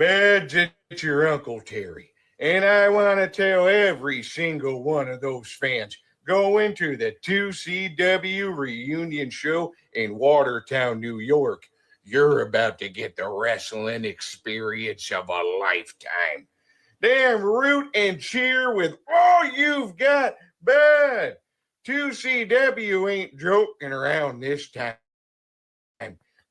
Beds, it's your Uncle Terry. And I want to tell every single one of those fans going to the 2CW reunion show in Watertown, New York. You're about to get the wrestling experience of a lifetime. Damn, root and cheer with all you've got, bud. 2CW ain't joking around this time.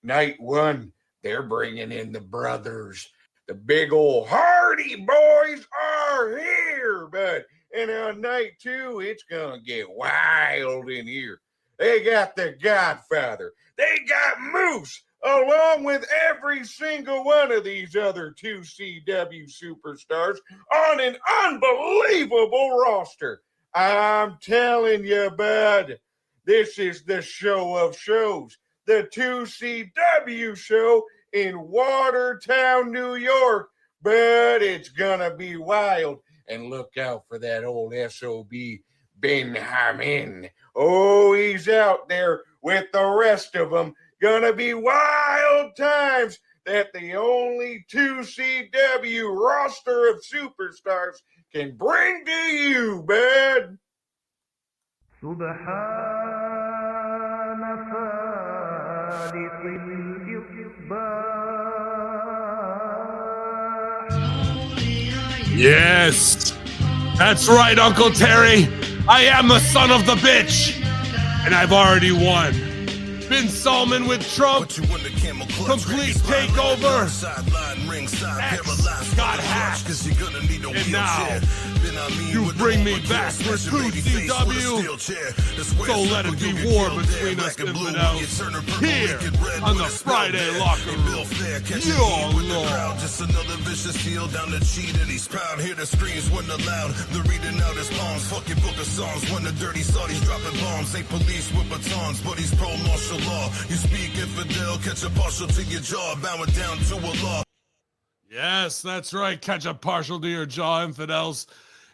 Night one, they're bringing in the brothers. The big old Hardy boys are here, bud. And on night two, it's gonna get wild in here. They got the Godfather. They got Moose, along with every single one of these other 2CW superstars on an unbelievable roster. I'm telling you, bud, this is the show of shows. The 2CW show in Watertown, New York. But it's gonna be wild. And look out for that old SOB Ben Hamin. Oh, he's out there with the rest of them. Gonna be wild times that the only 2CW roster of superstars can bring to you, bud. Yes, that's right, Uncle Terry. I am the son of the bitch, and I've already won. Ben Salman with Trump, complete takeover. X got hacked, and now you bring me back for 2CW. So let it be war between us infidels here on the Friday Locker Room. Your Lord. Just another vicious deal down the cheat, and he's proud. Hear the screams when allowed. The reading out his palms, fucking book of songs. When the dirty Saudis dropping bombs, ain't police with batons, but he's pro martial law. You speak infidel, catch a partial to your jaw, bowing down to a law. Yes, that's right. Catch a partial to your jaw, infidels.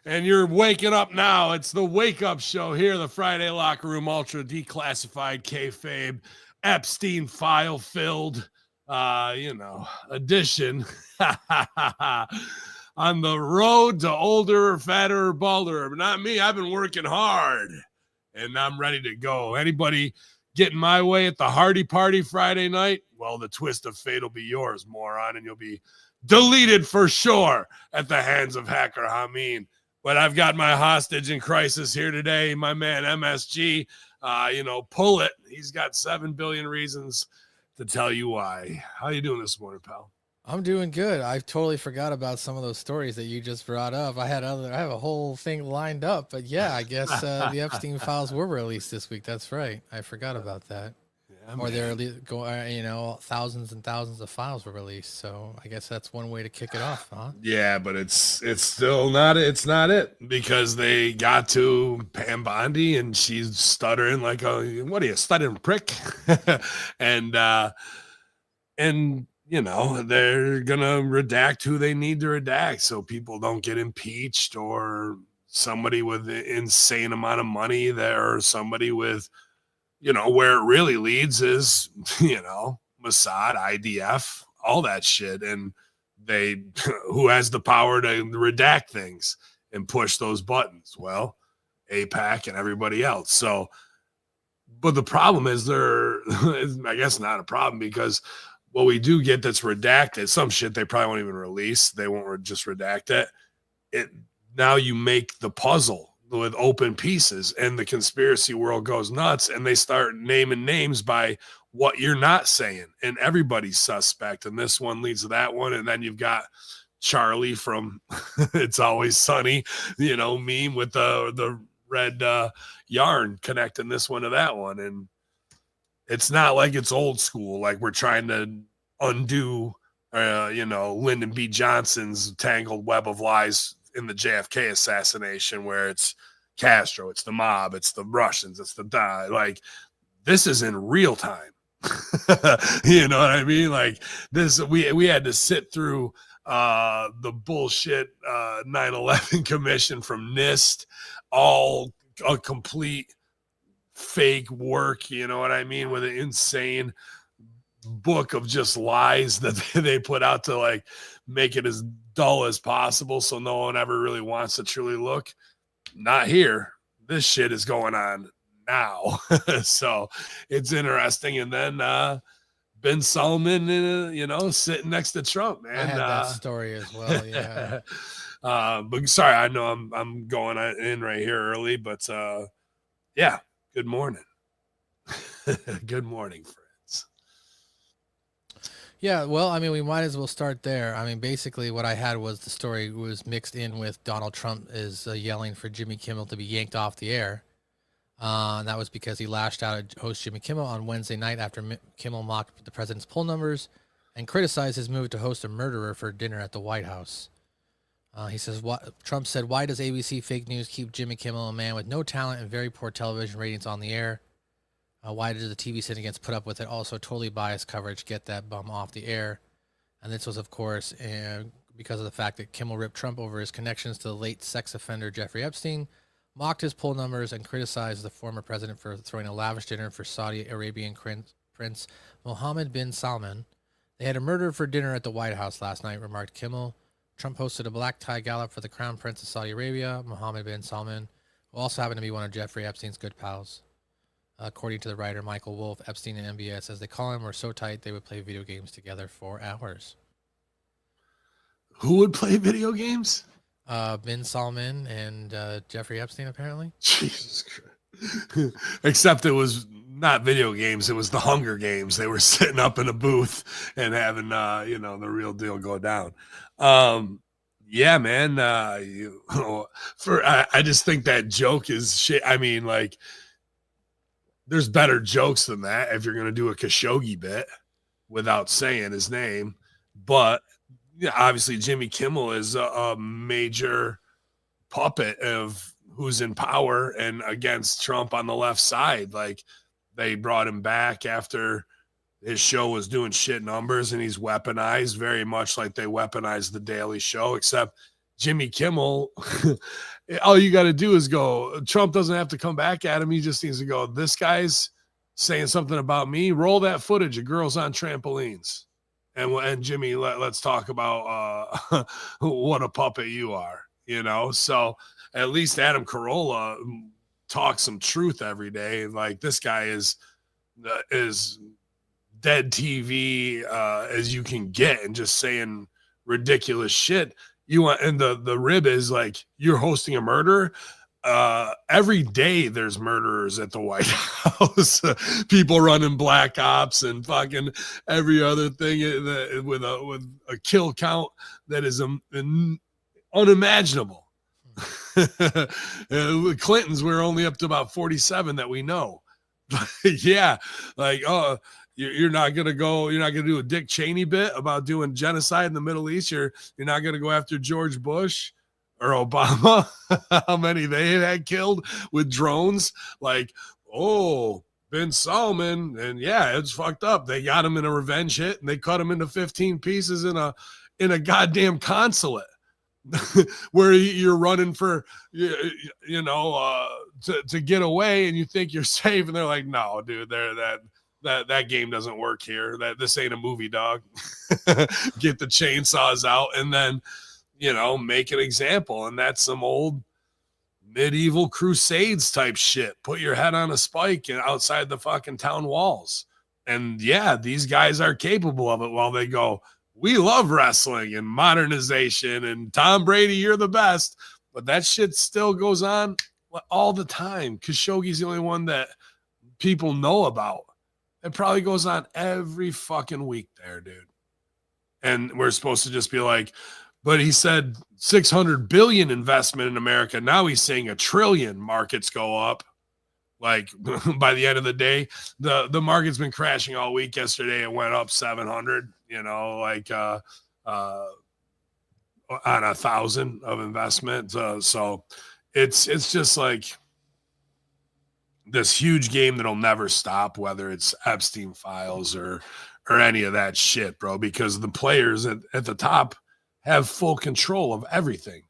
And you're waking up now. It's the Wake Up Show here, the Friday Locker Room, ultra declassified kayfabe, Epstein file filled, edition. On the road to older, fatter, balder. But not me. I've been working hard, and I'm ready to go. Anybody getting my way at the Hardy Party Friday night? Well, the twist of fate will be yours, moron, and you'll be deleted for sure at the hands of Hacker Hameen. But I've got my hostage in crisis here today, my man MSG. Pull it. He's got 7 billion reasons to tell you why. How you doing this morning, pal? I'm doing good. I totally forgot about some of those stories that you just brought up. I have a whole thing lined up, but yeah, I guess the Epstein files were released this week. That's right. I forgot about that. Or they're thousands and thousands of files were released. So I guess that's one way to kick it off, huh? Yeah, but it's still not it. It's not it, because they got to Pam Bondi and she's stuttering like what are you, stuttering prick? and they're gonna redact who they need to redact so people don't get impeached, or somebody with an insane amount of money there, or somebody with where it really leads is, Mossad, IDF, all that shit. And who has the power to redact things and push those buttons? Well, AIPAC and everybody else. So, but the problem is I guess not a problem, because what we do get that's redacted, some shit they probably won't even release. They won't just redact it. Now you make the puzzle with open pieces, and the conspiracy world goes nuts, and they start naming names by what you're not saying, and everybody's suspect. And this one leads to that one. And then you've got Charlie from It's Always Sunny, meme with the red yarn connecting this one to that one. And it's not like it's old school, like we're trying to undo, Lyndon B. Johnson's tangled web of lies in the JFK assassination, where it's Castro, it's the mob, it's the Russians, it's this is in real time. You know what I mean? Like this, we had to sit through the bullshit 9/11 commission from NIST, all a complete fake work, you know what I mean, with an insane book of just lies that they put out to like make it as dull as possible so no one ever really wants to truly look. Not here. This shit is going on now. So it's interesting. And then Ben Salman, sitting next to Trump, man. I had that story as well. Yeah. But sorry, I know I'm going in right here early, but yeah, good morning. Good morning, friends. Yeah, well, I mean, we might as well start there. I mean, basically, what I had was the story was mixed in with Donald Trump is yelling for Jimmy Kimmel to be yanked off the air. And that was because he lashed out at host Jimmy Kimmel on Wednesday night after Kimmel mocked the president's poll numbers and criticized his move to host a murderer for dinner at the White House. He says, Trump said, "Why does ABC fake news keep Jimmy Kimmel, a man with no talent and very poor television ratings, on the air? Why did the TV syndicate put up with it? Also, totally biased coverage. Get that bum off the air." And this was, of course, because of the fact that Kimmel ripped Trump over his connections to the late sex offender Jeffrey Epstein, mocked his poll numbers, and criticized the former president for throwing a lavish dinner for Saudi Arabian Prince Mohammed bin Salman. "They had a murderer for dinner at the White House last night," remarked Kimmel. Trump hosted a black tie gala for the Crown Prince of Saudi Arabia, Mohammed bin Salman, who also happened to be one of Jeffrey Epstein's good pals. According to the writer Michael Wolff, Epstein and MBS, as they call him, were so tight they would play video games together for hours. Who would play video games? Bin Salman and Jeffrey Epstein, apparently. Jesus Christ. Except it was not video games. It was the Hunger Games. They were sitting up in a booth and having, the real deal go down. Yeah, man. I just think that joke is shit. I mean, like, there's better jokes than that if you're going to do a Khashoggi bit without saying his name. But yeah, obviously Jimmy Kimmel is a major puppet of who's in power and against Trump on the left side. Like, they brought him back after his show was doing shit numbers, and he's weaponized very much like they weaponized the Daily Show, except Jimmy Kimmel, all you got to do is go, Trump doesn't have to come back at him. He just needs to go, "This guy's saying something about me. Roll that footage of girls on trampolines. And Jimmy, let's talk about what a puppet you are," So at least Adam Carolla talks some truth every day. Like, this guy is dead TV as you can get, and just saying ridiculous shit. And the rib is like, you're hosting a murder. Every day there's murderers at the White House. People running black ops and fucking every other thing with a kill count that is unimaginable. With Clintons, we're only up to about 47 that we know. Yeah, like, you're not gonna do a Dick Cheney bit about doing genocide in the Middle East. You're not gonna go after George Bush or Obama, how many they had killed with drones. Like, bin Salman, and yeah, it's fucked up. They got him in a revenge hit, and they cut him into 15 pieces in a goddamn consulate. Where you're running for, to get away, and you think you're safe, and they're like, "No, dude, that game doesn't work here. This ain't a movie, dog." Get the chainsaws out, and then make an example. And that's some old medieval crusades type shit. Put your head on a spike and outside the fucking town walls. And yeah, these guys are capable of it, while they go, "We love wrestling and modernization, and Tom Brady, you're the best." But that shit still goes on all the time. Khashoggi's the only one that people know about. It probably goes on every fucking week there, dude. And we're supposed to just be like, but he said 600 billion investment in America. Now he's saying $1 trillion. Markets go up. Like, by the end of the day, the market's been crashing all week. Yesterday it went up 700, on 1,000 of investment. So it's just like this huge game that'll never stop, whether it's Epstein files or any of that shit, bro, because the players at the top have full control of everything.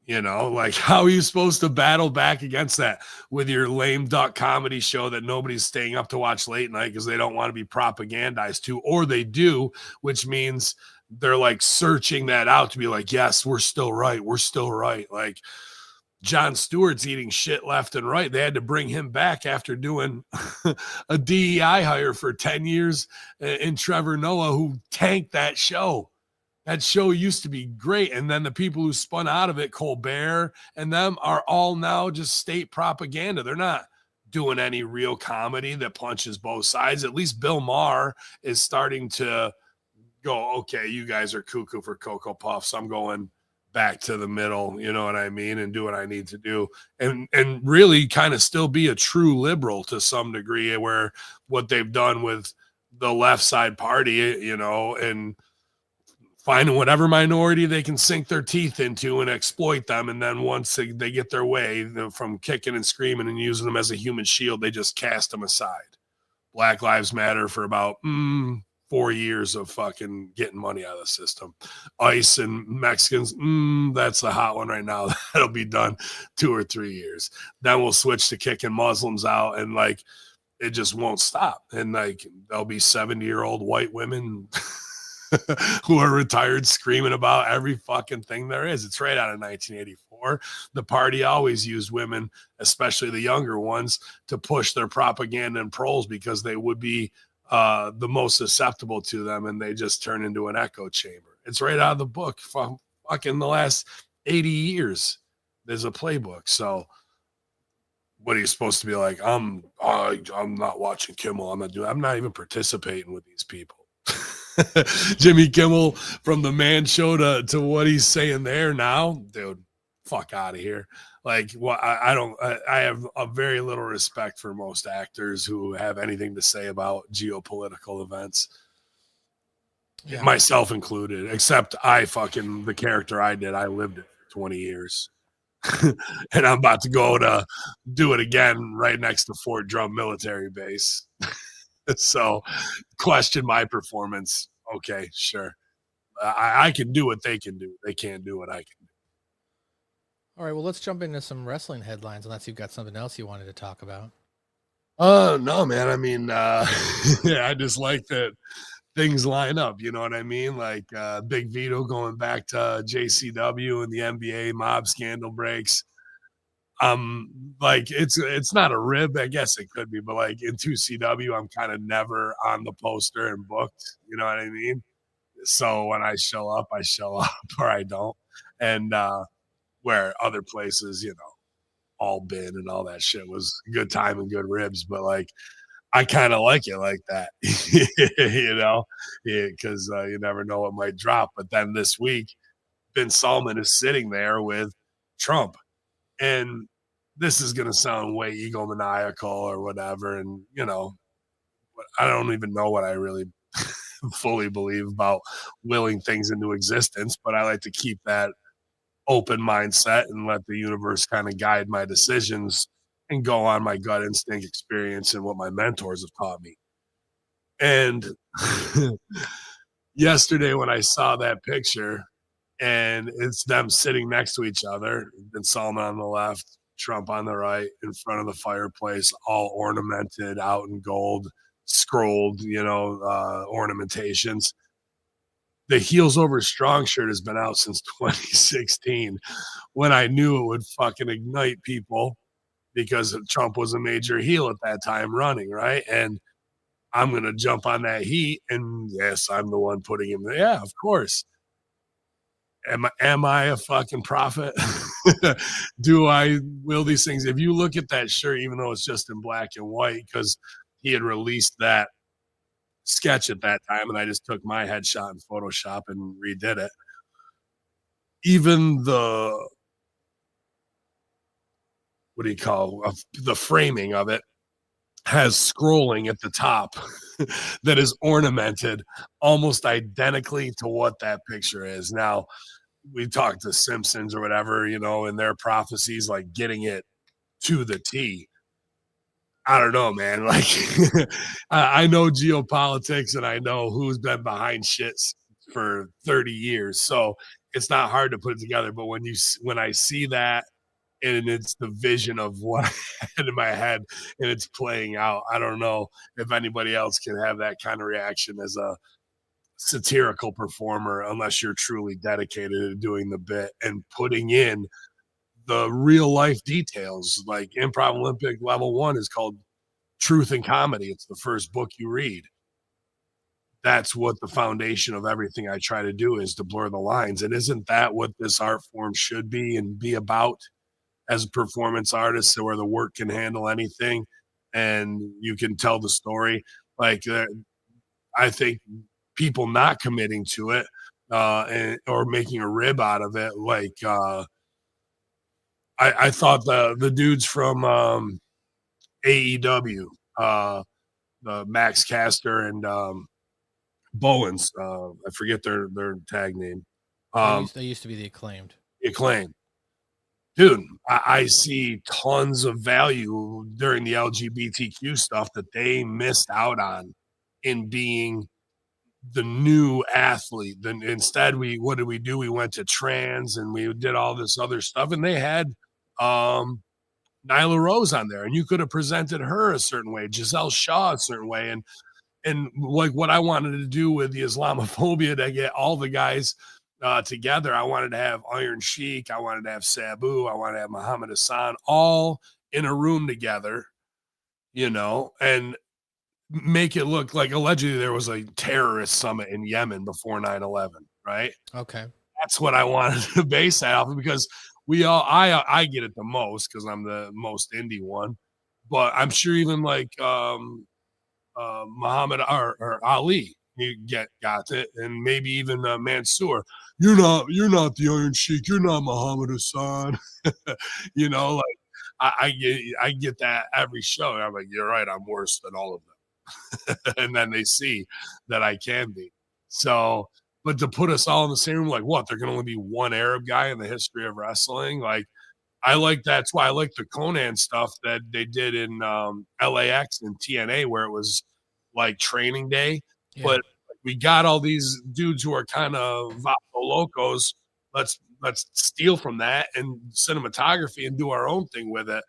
You know, like how are you supposed to battle back against that with your lame duck comedy show that nobody's staying up to watch late night because they don't want to be propagandized to, or they do, which means they're like searching that out to be like, yes, we're still right. We're still right. Like Jon Stewart's eating shit left and right. They had to bring him back after doing a DEI hire for 10 years in Trevor Noah, who tanked that show. That show used to be great. And then the people who spun out of it, Colbert and them, are all now just state propaganda. They're not doing any real comedy that punches both sides. At least Bill Maher is starting to go, okay, you guys are cuckoo for Cocoa Puffs. I'm going back to the middle, you know what I mean, and do what I need to do. And really kind of still be a true liberal to some degree, where what they've done with the left side party, you know, and finding whatever minority they can sink their teeth into and exploit them. And then once they get their way from kicking and screaming and using them as a human shield, they just cast them aside. Black Lives Matter for about 4 years of fucking getting money out of the system. ICE and Mexicans, that's the hot one right now. That'll be done 2 or 3 years. Then we'll switch to kicking Muslims out, and like it just won't stop. And like there'll be 70-year-old white women who are retired screaming about every fucking thing there is. It's right out of 1984. The party always used women, especially the younger ones, to push their propaganda and proles because they would be the most susceptible to them, and they just turn into an echo chamber. It's right out of the book from fucking the last 80 years. There's a playbook. So what are you supposed to be like? I'm not watching Kimmel. I'm not even participating with these people. Jimmy Kimmel, from the Man Show to what he's saying there now, dude, fuck out of here. Like, well, I have a very little respect for most actors who have anything to say about geopolitical events, myself included, except the character I did, I lived it for 20 years. And I'm about to go to do it again right next to Fort Drum military base. So question my performance. Okay, sure. I can do what they can do. They can't do what I can do. All right, well, let's jump into some wrestling headlines, unless you've got something else you wanted to talk about. No, man. I mean, yeah, I just like that things line up. You know what I mean? Like Big Vito going back to JCW and the NBA mob scandal breaks. Like it's not a rib. I guess it could be, but like in 2CW, I'm kind of never on the poster and booked. You know what I mean? So when I show up, or I don't. And where other places, you know, all bin and all that shit was good time and good ribs, but like I kind of like it like that, you know, because you never know what might drop. But then this week, Ben Salman is sitting there with Trump, and this is going to sound way egomaniacal or whatever. And, you know, I don't even know what I really fully believe about willing things into existence, but I like to keep that open mindset and let the universe kind of guide my decisions and go on my gut instinct experience and what my mentors have taught me. And yesterday when I saw that picture and it's them sitting next to each other, Ben Salman on the left, Trump on the right, in front of the fireplace, all ornamented out in gold, scrolled, you know, ornamentations. The Heels Over Strong shirt has been out since 2016, when I knew it would fucking ignite people because Trump was a major heel at that time running, right? And I'm going to jump on that heat. And yes, I'm the one putting him there. Yeah, of course. Am I a fucking prophet? Do I will these things? If you look at that shirt, even though it's just in black and white, because he had released that sketch at that time, and I just took my headshot in Photoshop and redid it. Even the the framing of it has scrolling at the top that is ornamented almost identically to what that picture is. Now, we talked to Simpsons or whatever, you know, and their prophecies, like getting it to the T. I don't know, man. Like, I know geopolitics and I know who's been behind shit for 30 years. So it's not hard to put it together. But when I see that, and it's the vision of what I had in my head and it's playing out, I don't know if anybody else can have that kind of reaction as a satirical performer unless you're truly dedicated to doing the bit and putting in the real life details. Like Improv Olympic level 1 is called Truth and Comedy. It's the first book you read. That's what the foundation of everything I try to do is, to blur the lines. And isn't that what this art form should be and be about as performance artists, where the work can handle anything and you can tell the story? Like, I think people not committing to it or making a rib out of it, like I thought the dudes from AEW, the Max Caster and Bowens, I forget their tag name. They used to be the Acclaimed. Dude, I see tons of value during the LGBTQ stuff that they missed out on in being the new athlete. Then instead, what did we do? We went to trans and we did all this other stuff, and they had Nyla Rose on there, and you could have presented her a certain way, Giselle Shaw a certain way, and like what I wanted to do with the Islamophobia, to get all the guys together. I wanted to have Iron Sheik, I wanted to have Sabu, I wanted to have Muhammad Hassan, all in a room together, and make it look like allegedly there was a terrorist summit in Yemen before 9/11, right? Okay. That's what I wanted to base that off of, because I get it the most because I'm the most indie one, but I'm sure even like Muhammad or Ali, you got it, and maybe even Mansoor. You're not the Iron Sheik. You're not Muhammad Hassan. Like I get that every show. I'm like, you're right. I'm worse than all of them. And then they see that I can be. So, but to put us all in the same room, like what? There can only be one Arab guy in the history of wrestling. Like, that's why I like the Conan stuff that they did in LAX and TNA, where it was like training day. Yeah. But we got all these dudes who are kind of vato locos. Let's steal from that and cinematography and do our own thing with it.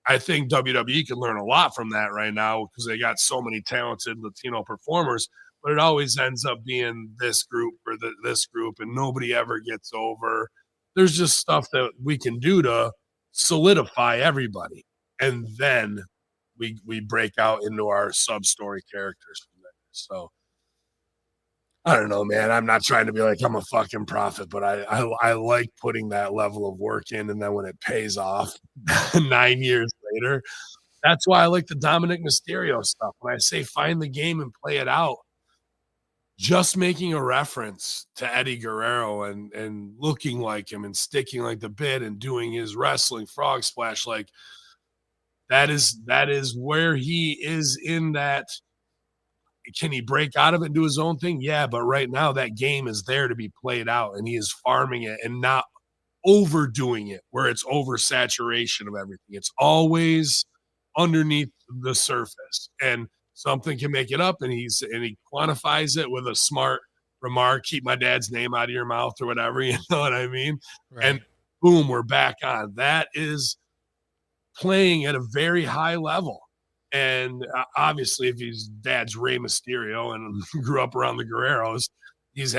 I think WWE can learn a lot from that right now because they got so many talented Latino performers, but it always ends up being this group or this group, and nobody ever gets over. There's just stuff that we can do to solidify everybody, and then we break out into our sub-story characters from there. So I don't know, man. I'm not trying to be like I'm a fucking prophet, but I like putting that level of work in, and then when it pays off 9 years later, that's why I like the Dominic Mysterio stuff. When I say find the game and play it out, just making a reference to Eddie Guerrero and looking like him and sticking like the bit and doing his wrestling frog splash, like that is where he is in that. Can he break out of it and do his own thing? Yeah, but right now that game is there to be played out, and he is farming it and not overdoing it where it's oversaturation of everything. It's always underneath the surface, and something can make it up, and he quantifies it with a smart remark, keep my dad's name out of your mouth or whatever, you know what I mean? Right. And boom, we're back on. That is playing at a very high level. And obviously, if his dad's Rey Mysterio and grew up around the Guerreros, he's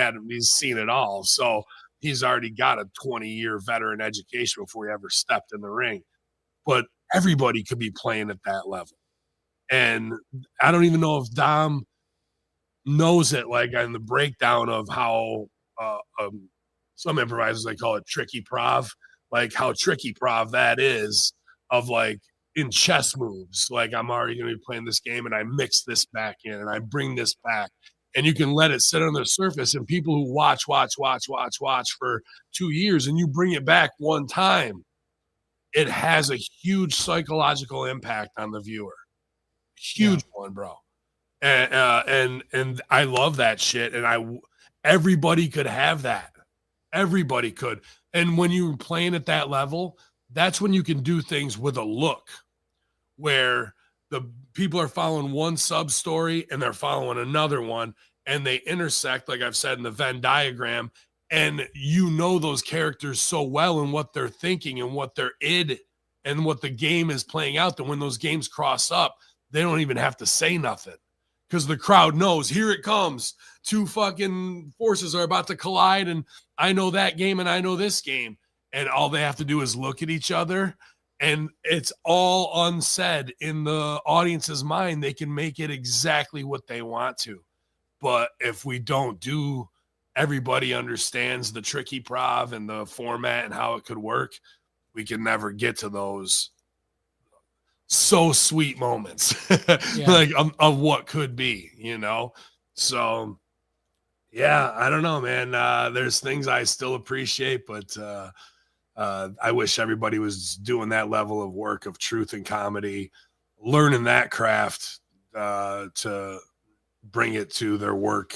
seen it all. So he's already got a 20-year veteran education before he ever stepped in the ring. But everybody could be playing at that level. And I don't even know if Dom knows it, like in the breakdown of how some improvisers, they call it tricky prov, like how tricky prov that is, of like, in chess moves, like I'm already going to be playing this game and I mix this back in and I bring this back, and you can let it sit on the surface, and people who watch for 2 years and you bring it back one time, it has a huge psychological impact on the viewer. Huge one, bro. And I love that shit. And everybody could have that. Everybody could. And when you're playing at that level, that's when you can do things with a look where the people are following one sub story and they're following another one, and they intersect, like I've said in the Venn diagram, And you know those characters so well and what they're thinking and what their id and what the game is playing out, that when those games cross up, they don't even have to say nothing because the crowd knows, here it comes. Two fucking forces are about to collide, and I know that game and I know this game. And all they have to do is look at each other, and it's all unsaid in the audience's mind. They can make it exactly what they want to. But if we don't do, everybody understands the tricky prov and the format and how it could work, we can never get to those so sweet moments like of what could be, you know? So yeah, I don't know, man. There's things I still appreciate, but I wish everybody was doing that level of work of truth and comedy, learning that craft to bring it to their work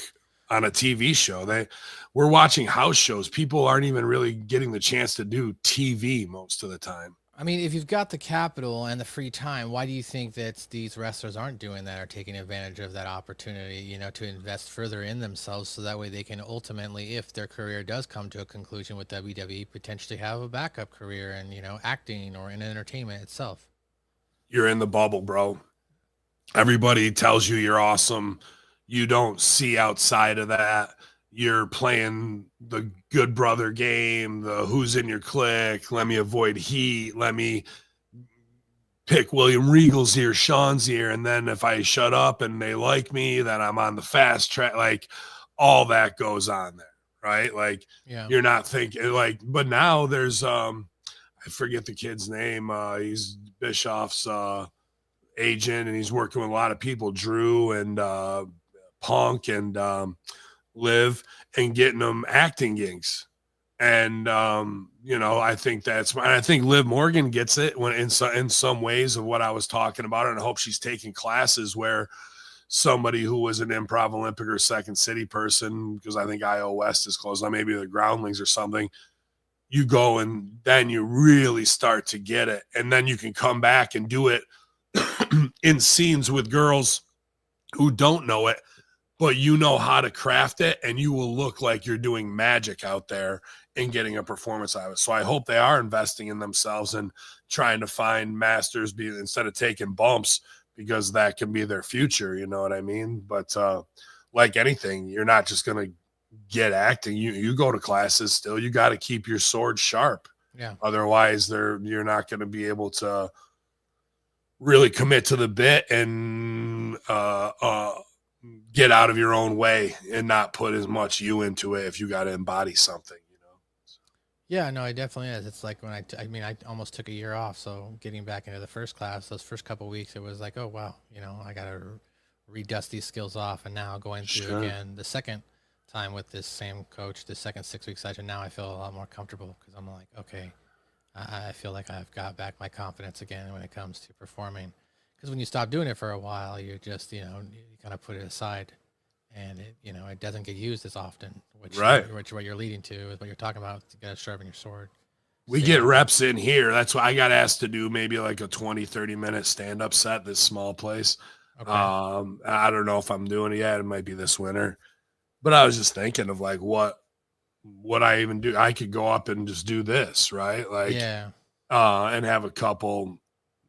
on a TV show. We're watching house shows. People aren't even really getting the chance to do TV most of the time. I mean, if you've got the capital and the free time, why do you think that these wrestlers aren't doing that or taking advantage of that opportunity, you know, to invest further in themselves so that way they can ultimately, if their career does come to a conclusion with WWE, potentially have a backup career in, you know, acting or in entertainment itself? You're in the bubble, bro. Everybody tells you you're awesome. You don't see outside of that. You're playing the good brother game, the who's in your clique, let me avoid heat, let me pick William Regal's ear, Sean's ear, and then if I shut up and they like me, then I'm on the fast track. Like, all that goes on there, right? Like, you're not thinking, like, but now there's, I forget the kid's name. He's Bischoff's agent, and he's working with a lot of people, Drew and Punk and Liv, and getting them acting gigs. And you know, I think I think Liv Morgan gets it when in some ways of what I was talking about, and I hope she's taking classes where somebody who was an Improv Olympic or Second City person, because I think IO West is closed on, maybe the Groundlings or something, you go and then you really start to get it, and then you can come back and do it in scenes with girls who don't know it, but you know how to craft it, and you will look like you're doing magic out there and getting a performance out of it. So I hope they are investing in themselves and trying to find masters instead of taking bumps, because that can be their future. You know what I mean? But like anything, you're not just going to get acting. You go to classes still. You got to keep your sword sharp. Yeah. Otherwise, you're not going to be able to really commit to the bit and get out of your own way and not put as much you into it if you got to embody something, you know? Yeah, no, it definitely is. It's like when I almost took a year off. So getting back into the first class, those first couple of weeks, it was like, oh, wow, you know, I got to redust these skills off. And now going through again the second time with this same coach, the second 6-week session, now I feel a lot more comfortable because I'm like, okay, I feel like I've got back my confidence again when it comes to performing. Because when you stop doing it for a while, you just, you know, you kind of put it aside, and it, you know, it doesn't get used as often, which what you're leading to is what you're talking about. You got to sharpen your sword. We get reps in here. That's why I got asked to do maybe like a 20-30 minute stand-up set, this small place. Okay. I don't know if I'm doing it yet. It might be this winter, but I was just thinking of like, what I even do? I could go up and just do this, right? Like, and have a couple,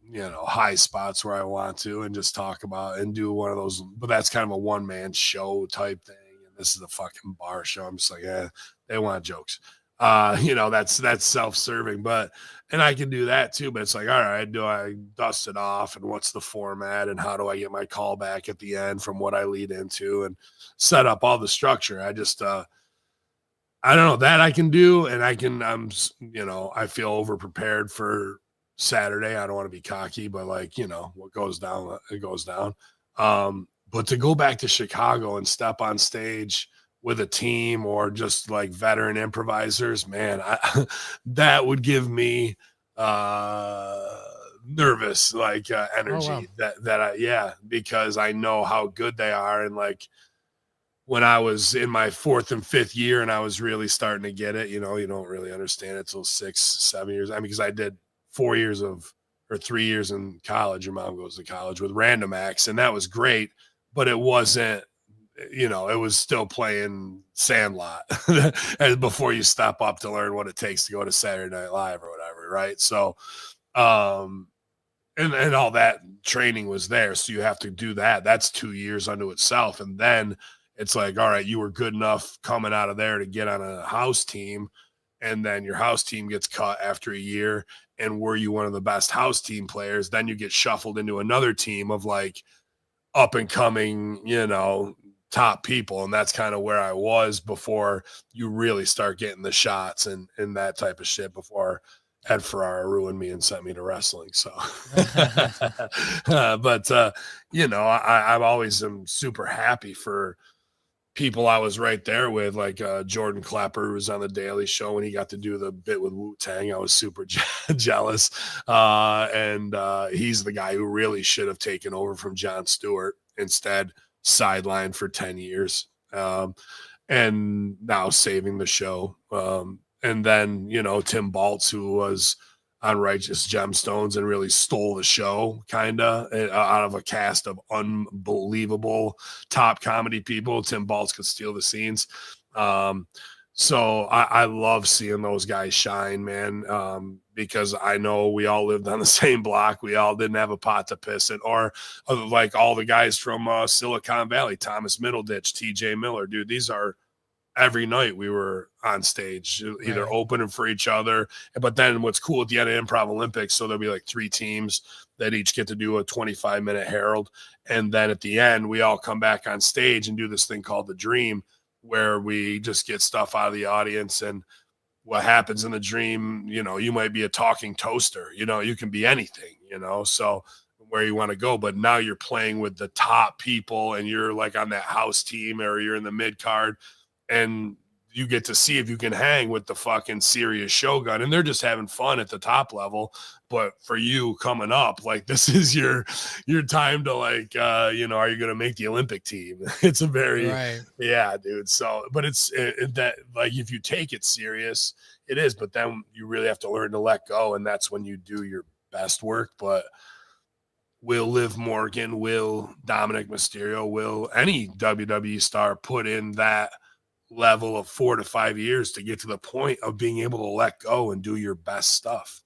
you know, high spots where I want to, and just talk about and do one of those, but that's kind of a one-man show type thing. And this is a fucking bar show. I'm just like, they want jokes. You know, that's self-serving, and I can do that too, but it's like, all right, do I dust it off, and what's the format, and how do I get my call back at the end from what I lead into, and set up all the structure. I just, I don't know, that I can do, and you know, I feel over prepared for Saturday. I don't want to be cocky, but like, you know, what goes down, it goes down. But to go back to Chicago and step on stage with a team or just like veteran improvisers, man, that would give me nervous like energy. Because I know how good they are. And like when I was in my 4th and 5th year and I was really starting to get it, you know, you don't really understand it till 6-7 years. I mean, because I did 3 years in college. Your mom goes to college with Random Acts, and that was great, but it wasn't you know, it was still playing Sandlot and before you step up to learn what it takes to go to Saturday Night Live or whatever, right? So, and all that training was there. So you have to do that. That's 2 years unto itself. And then it's like, all right, you were good enough coming out of there to get on a house team. And then your house team gets cut after a year. And were you one of the best house team players? Then you get shuffled into another team of like up and coming, you know, top people. And that's kind of where I was before you really start getting the shots and that type of shit before Ed Ferrara ruined me and sent me to wrestling. So, you know, I've always am super happy for people I was right there with, like Jordan Klepper, who was on the Daily Show when he got to do the bit with Wu-Tang. I was super jealous. And he's the guy who really should have taken over from Jon Stewart, instead sidelined for 10 years. And now saving the show. And then, you know, Tim Baltz, who was on Righteous Gemstones and really stole the show kind of out of a cast of unbelievable top comedy people. Tim Baltz could steal the scenes. So I love seeing those guys shine, man, because I know we all lived on the same block. We all didn't have a pot to piss in, or like all the guys from Silicon Valley, Thomas Middleditch, TJ Miller, dude, these are every night we were on stage, either opening for each other. But then what's cool at the end of Improv Olympics, so there'll be like 3 teams that each get to do a 25-minute Herald. And then at the end, we all come back on stage and do this thing called The Dream, where we just get stuff out of the audience. And what happens in the dream, you know, you might be a talking toaster, you know, you can be anything, you know, so where you want to go. But now you're playing with the top people and you're like on that house team or you're in the mid card. And you get to see if you can hang with the fucking serious Shogun, and they're just having fun at the top level. But for you coming up, like, this is your time to, like, you know, are you going to make the Olympic team? It's a very, yeah, dude. So, but it's that, like, if you take it serious, it is, but then you really have to learn to let go. And that's when you do your best work. But will Liv Morgan, will Dominic Mysterio, will any WWE star put in that level of 4 to 5 years to get to the point of being able to let go and do your best stuff?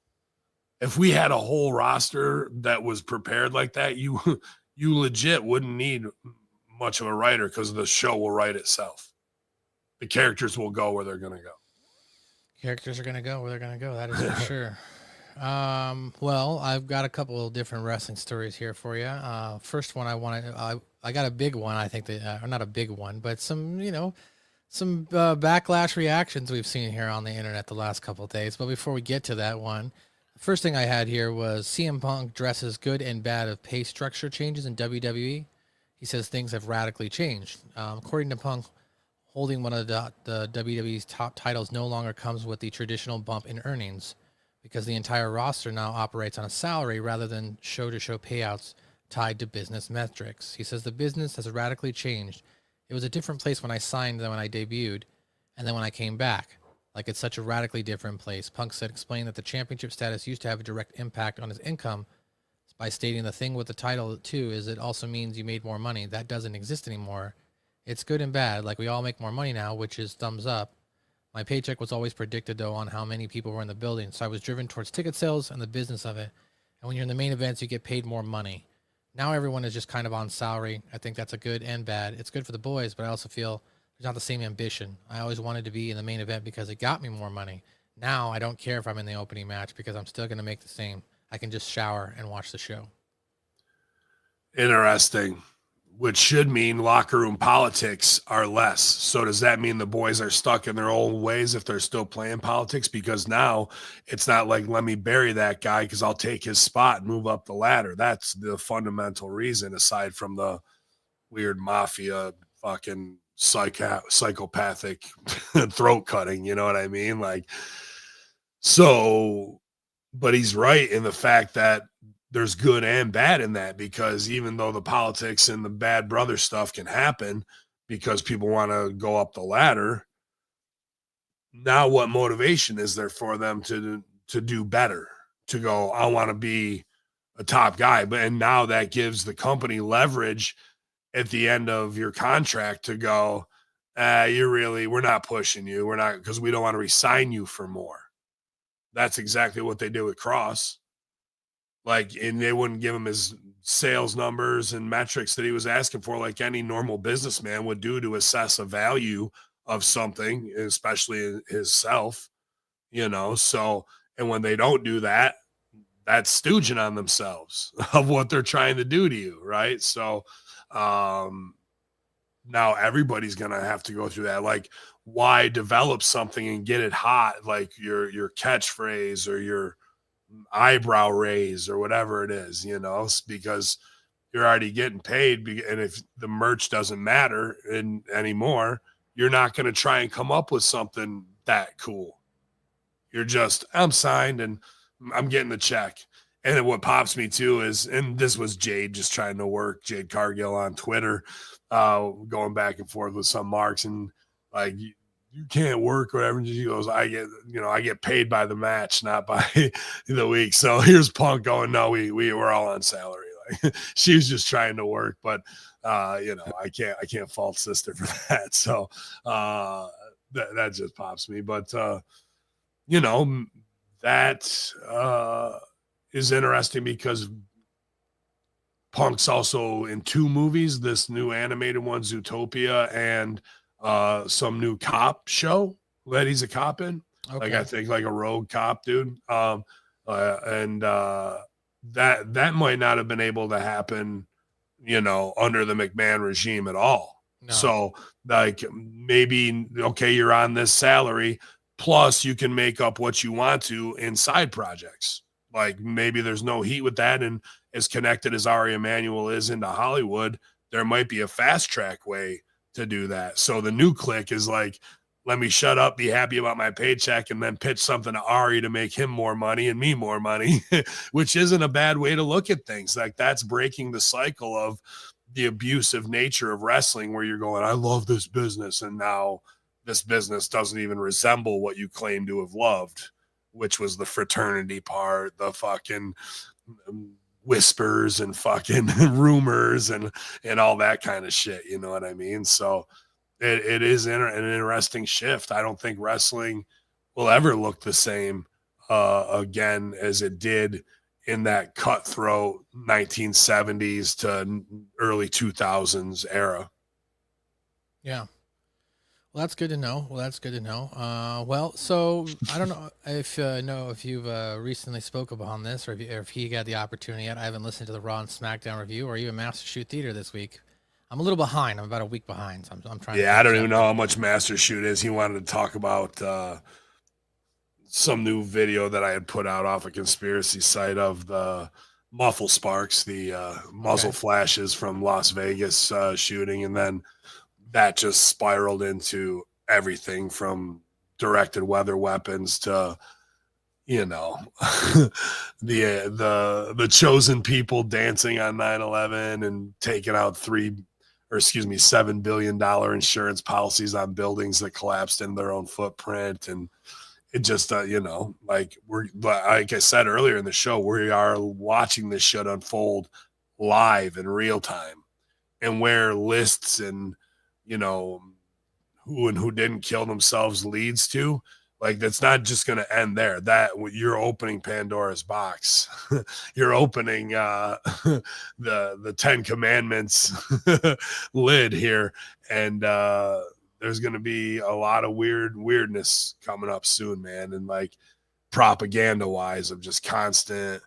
If we had a whole roster that was prepared like that, you legit wouldn't need much of a writer, because the show will write itself. The characters will go where they're going to go. Characters are going to go where they're going to go. That is for sure. Well, I've got a couple of different wrestling stories here for you. First one, I got a big one. I think that, or not a big one, but some, you know, some backlash reactions we've seen here on the internet the last couple of days. But before we get to that one, the first thing I had here was CM Punk addresses good and bad of pay structure changes in WWE. He says things have radically changed. According to Punk, holding one of the WWE's top titles no longer comes with the traditional bump in earnings, because the entire roster now operates on a salary rather than show-to-show payouts tied to business metrics. He says the business has radically changed. It was a different place when I signed than when I debuted, and then when I came back. Like, it's such a radically different place. Punk said, explained that the championship status used to have a direct impact on his income by stating the thing with the title, too, is it also means you made more money. That doesn't exist anymore. It's good and bad. Like, we all make more money now, which is thumbs up. My paycheck was always predicted, though, on how many people were in the building, so I was driven towards ticket sales and the business of it. And when you're in the main events, you get paid more money. Now everyone is just kind of on salary. I think that's a good and bad. It's good for the boys, but I also feel there's not the same ambition. I always wanted to be in the main event because it got me more money. Now I don't care if I'm in the opening match because I'm still going to make the same. I can just shower and watch the show. Interesting. Which should mean locker room politics are less. So does that mean the boys are stuck in their old ways if they're still playing politics? Because now it's not like, let me bury that guy because I'll take his spot and move up the ladder. That's the fundamental reason, aside from the weird mafia fucking psychopathic throat cutting. You know what I mean? Like, so, but he's right in the fact that there's good and bad in that, because even though the politics and the bad brother stuff can happen because people want to go up the ladder, now what motivation is there for them to do better, to go, I want to be a top guy? And now that gives the company leverage at the end of your contract to go, we're not pushing you. We're not, because we don't want to resign you for more. That's exactly what they did with Cross. Like, and they wouldn't give him his sales numbers and metrics that he was asking for, like any normal businessman would do to assess a value of something, especially his self, So, and when they don't do that, that's stooging on themselves of what they're trying to do to you, right? So, now everybody's gonna have to go through that. Like, why develop something and get it hot, like your catchphrase or your eyebrow raise or whatever it is, because you're already getting paid. And if the merch doesn't matter anymore, you're not going to try and come up with something that cool. You're just, I'm signed and I'm getting the check. And then what pops me too is, and this was Jade just trying to work, Jade Cargill on Twitter, going back and forth with some marks, and like, you can't work, whatever. She goes, I get paid by the match, not by the week. So here's Punk going, no, we're all on salary. Like, she was just trying to work, but I can't fault sister for that. So that just pops me. But that is interesting because Punk's also in 2 movies, this new animated one, Zootopia, and some new cop show that he's a cop in. Okay. Like, I think like a rogue cop dude. And that might not have been able to happen, under the McMahon regime at all. No. So like, maybe, okay, you're on this salary, plus you can make up what you want to in side projects. Like, maybe there's no heat with that. And as connected as Ari Emanuel is into Hollywood, there might be a fast track way to do that. So the new click is like, let me shut up, be happy about my paycheck, and then pitch something to Ari to make him more money and me more money, which isn't a bad way to look at things. Like, that's breaking the cycle of the abusive nature of wrestling, where you're going, I love this business, and now this business doesn't even resemble what you claim to have loved, which was the fraternity part, the fucking whispers and fucking rumors and all that kind of shit. You know what I mean? So it is an interesting shift. I don't think wrestling will ever look the same again as it did in that cutthroat 1970s to early 2000s era. Yeah. Well, that's good to know. Well, so I don't know if you've recently spoke upon this, or if he got the opportunity yet. I haven't listened to the Raw and SmackDown review or even Master Shoot Theater this week. I'm a little behind. I'm about a week behind. So I'm trying. Yeah, I don't even know how much Master Shoot is. He wanted to talk about some new video that I had put out off a conspiracy site of the muffle sparks, the muzzle flashes from Las Vegas shooting, and then that just spiraled into everything from directed weather weapons to, the chosen people dancing on 9/11 and taking out $7 billion insurance policies on buildings that collapsed in their own footprint. And it just, like I said earlier in the show, we are watching this shit unfold live in real time, and where lists and, who and who didn't kill themselves leads to, like, that's not just going to end there. That you're opening Pandora's box. You're opening the 10 Commandments lid here. And there's going to be a lot of weirdness coming up soon, man. And like, propaganda wise, of just constant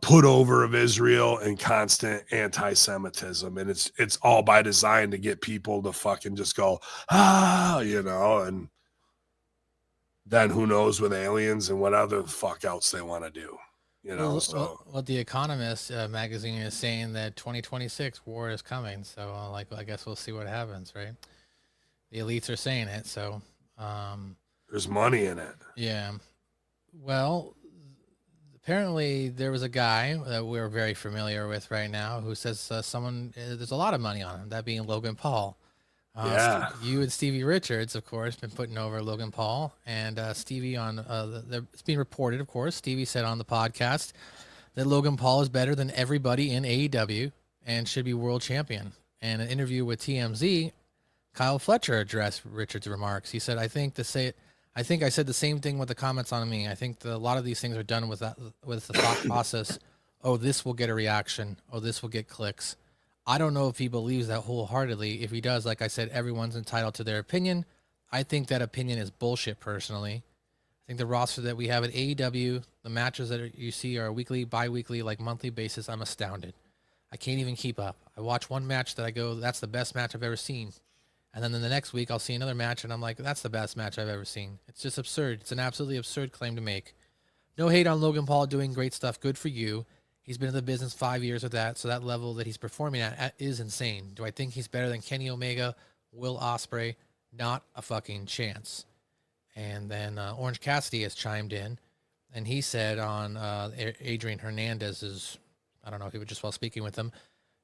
put over of Israel and constant anti-Semitism. And it's all by design to get people to fucking just go, and then who knows with aliens and what other fuck else they want to do, Well, The Economist magazine is saying that 2026 war is coming. So I guess we'll see what happens, right? The elites are saying it. So there's money in it. Yeah. Well, apparently there was a guy that we're very familiar with right now who says there's a lot of money on him, that being Logan Paul. Yeah. You and Stevie Richards, of course, been putting over Logan Paul, and Stevie it's being reported, of course, Stevie said on the podcast that Logan Paul is better than everybody in AEW, and should be world champion. And an interview with TMZ, Kyle Fletcher addressed Richards' remarks. He said, I think I said the same thing with the comments on me. I think a lot of these things are done with the thought process. Oh, this will get a reaction. Oh, this will get clicks. I don't know if he believes that wholeheartedly. If he does, like I said, everyone's entitled to their opinion. I think that opinion is bullshit personally. I think the roster that we have at AEW, the matches that you see are weekly, bi-weekly, like monthly basis. I'm astounded. I can't even keep up. I watch one match that I go, that's the best match I've ever seen. And then in the next week, I'll see another match, and I'm like, that's the best match I've ever seen. It's just absurd. It's an absolutely absurd claim to make. No hate on Logan Paul doing great stuff. Good for you. He's been in the business 5 years with that, so that level that he's performing at is insane. Do I think he's better than Kenny Omega, Will Ospreay? Not a fucking chance. And then Orange Cassidy has chimed in, and he said on Adrian Hernandez's, I don't know if he was just while speaking with him,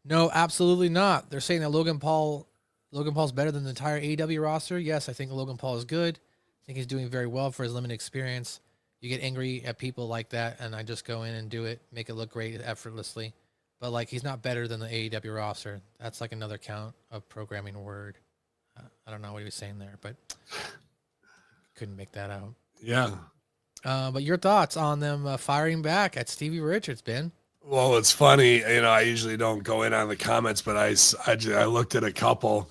no, absolutely not. They're saying that Logan Paul's better than the entire AEW roster. Yes, I think Logan Paul is good. I think he's doing very well for his limited experience. You get angry at people like that, and I just go in and do it, make it look great effortlessly. But, like, he's not better than the AEW roster. That's like another count of programming word. I don't know what he was saying there, but couldn't make that out. Yeah. But your thoughts on them firing back at Stevie Richards, Ben? Well, it's funny. I usually don't go in on the comments, but I looked at a couple,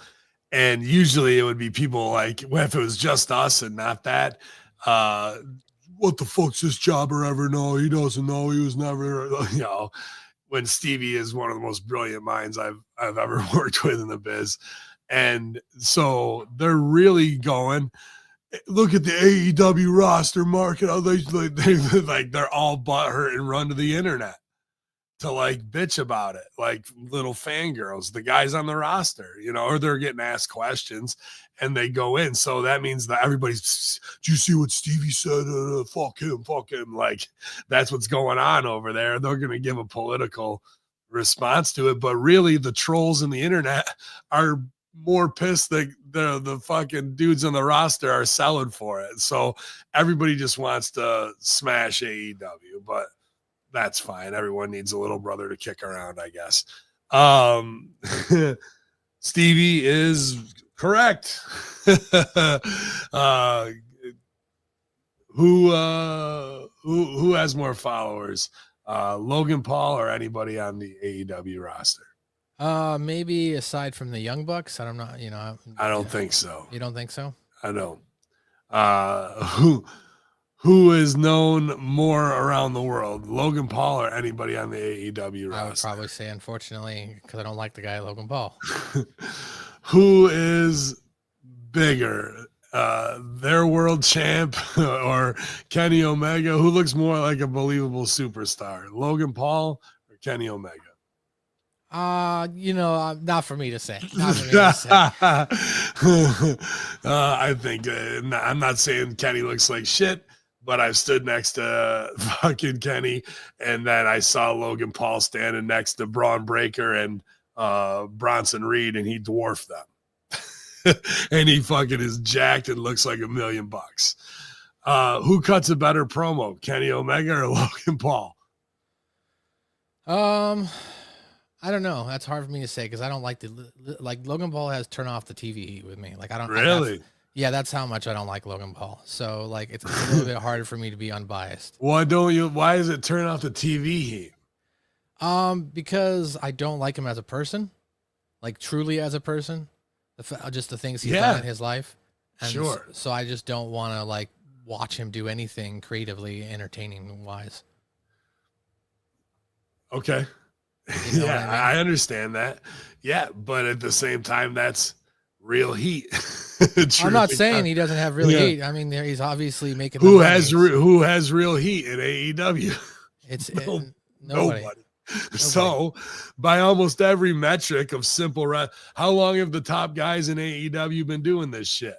and usually it would be people like, well, if it was just us and not that, what the fuck's this jobber ever know? He doesn't know. He was never, when Stevie is one of the most brilliant minds I've ever worked with in the biz. And so they're really going, look at the AEW roster market. They're all butthurt and run to the internet to like bitch about it, like little fangirls, the guys on the roster, or they're getting asked questions and they go in. So that means that everybody's, do you see what Stevie said? Fuck him. Like that's what's going on over there. They're going to give a political response to it. But really the trolls in the internet are more pissed that the fucking dudes on the roster are selling for it. So everybody just wants to smash AEW, but that's fine. Everyone needs a little brother to kick around, I guess. Stevie is correct. Who has more followers? Logan Paul or anybody on the AEW roster? Maybe aside from the Young Bucks. I don't think so. You don't think so? I don't. Who is known more around the world, Logan Paul or anybody on the AEW roster? I would probably say, unfortunately, because I don't like the guy Logan Paul. Who is bigger, their world champ or Kenny Omega? Who looks more like a believable superstar, Logan Paul or Kenny Omega? Not for me to say. I think I'm not saying Kenny looks like shit, but I've stood next to fucking Kenny, and then I saw Logan Paul standing next to Braun Breaker and Bronson Reed, and he dwarfed them. And he fucking is jacked and looks like $1 million. Who cuts a better promo, Kenny Omega or Logan Paul? I don't know. That's hard for me to say because I don't like Logan Paul has turn off the TV heat with me. Like I don't really. That's how much I don't like Logan Paul. So like it's a little bit harder for me to be unbiased. Why does it turn off the TV heat? Because I don't like him as a person, like truly as a person. Just the things he's done in his life. And sure. So I just don't want to like watch him do anything creatively entertaining wise. Okay. You know what I mean? I understand that. Yeah, but at the same time, that's real heat. I'm not saying he doesn't have real heat. I mean, he's obviously making. Who has real heat in AEW? It's nobody. So, by almost every metric of how long have the top guys in AEW been doing this shit?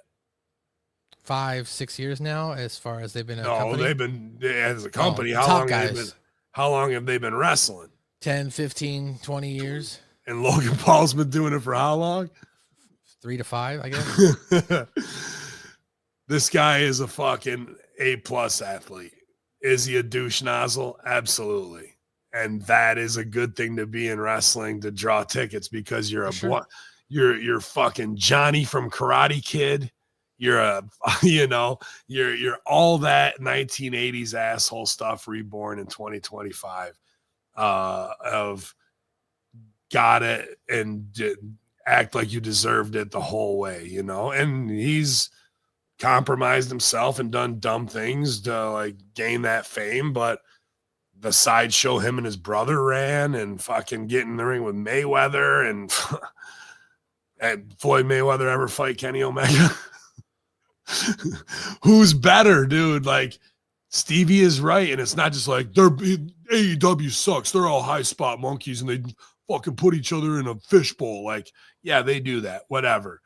5-6 years now, as far as they've been. They've been as a company. How long have they been wrestling? 10, 15, 20 years. And Logan Paul's been doing it for how long? 3 to 5, I guess. This guy is a fucking A+ athlete. Is he a douche nozzle? Absolutely. And that is a good thing to be in wrestling, to draw tickets, because you're you're fucking Johnny from Karate Kid. You're you're all that 1980s asshole stuff reborn in 2025 of got it and act like you deserved it the whole way, and he's compromised himself and done dumb things to like gain that fame, but the sideshow him and his brother ran and fucking get in the ring with Mayweather and Floyd Mayweather ever fight Kenny Omega? Who's better, dude? Like, Stevie is right, and it's not just like AEW sucks. They're all high spot monkeys and they fucking put each other in a fishbowl. Like, yeah, they do that. Whatever.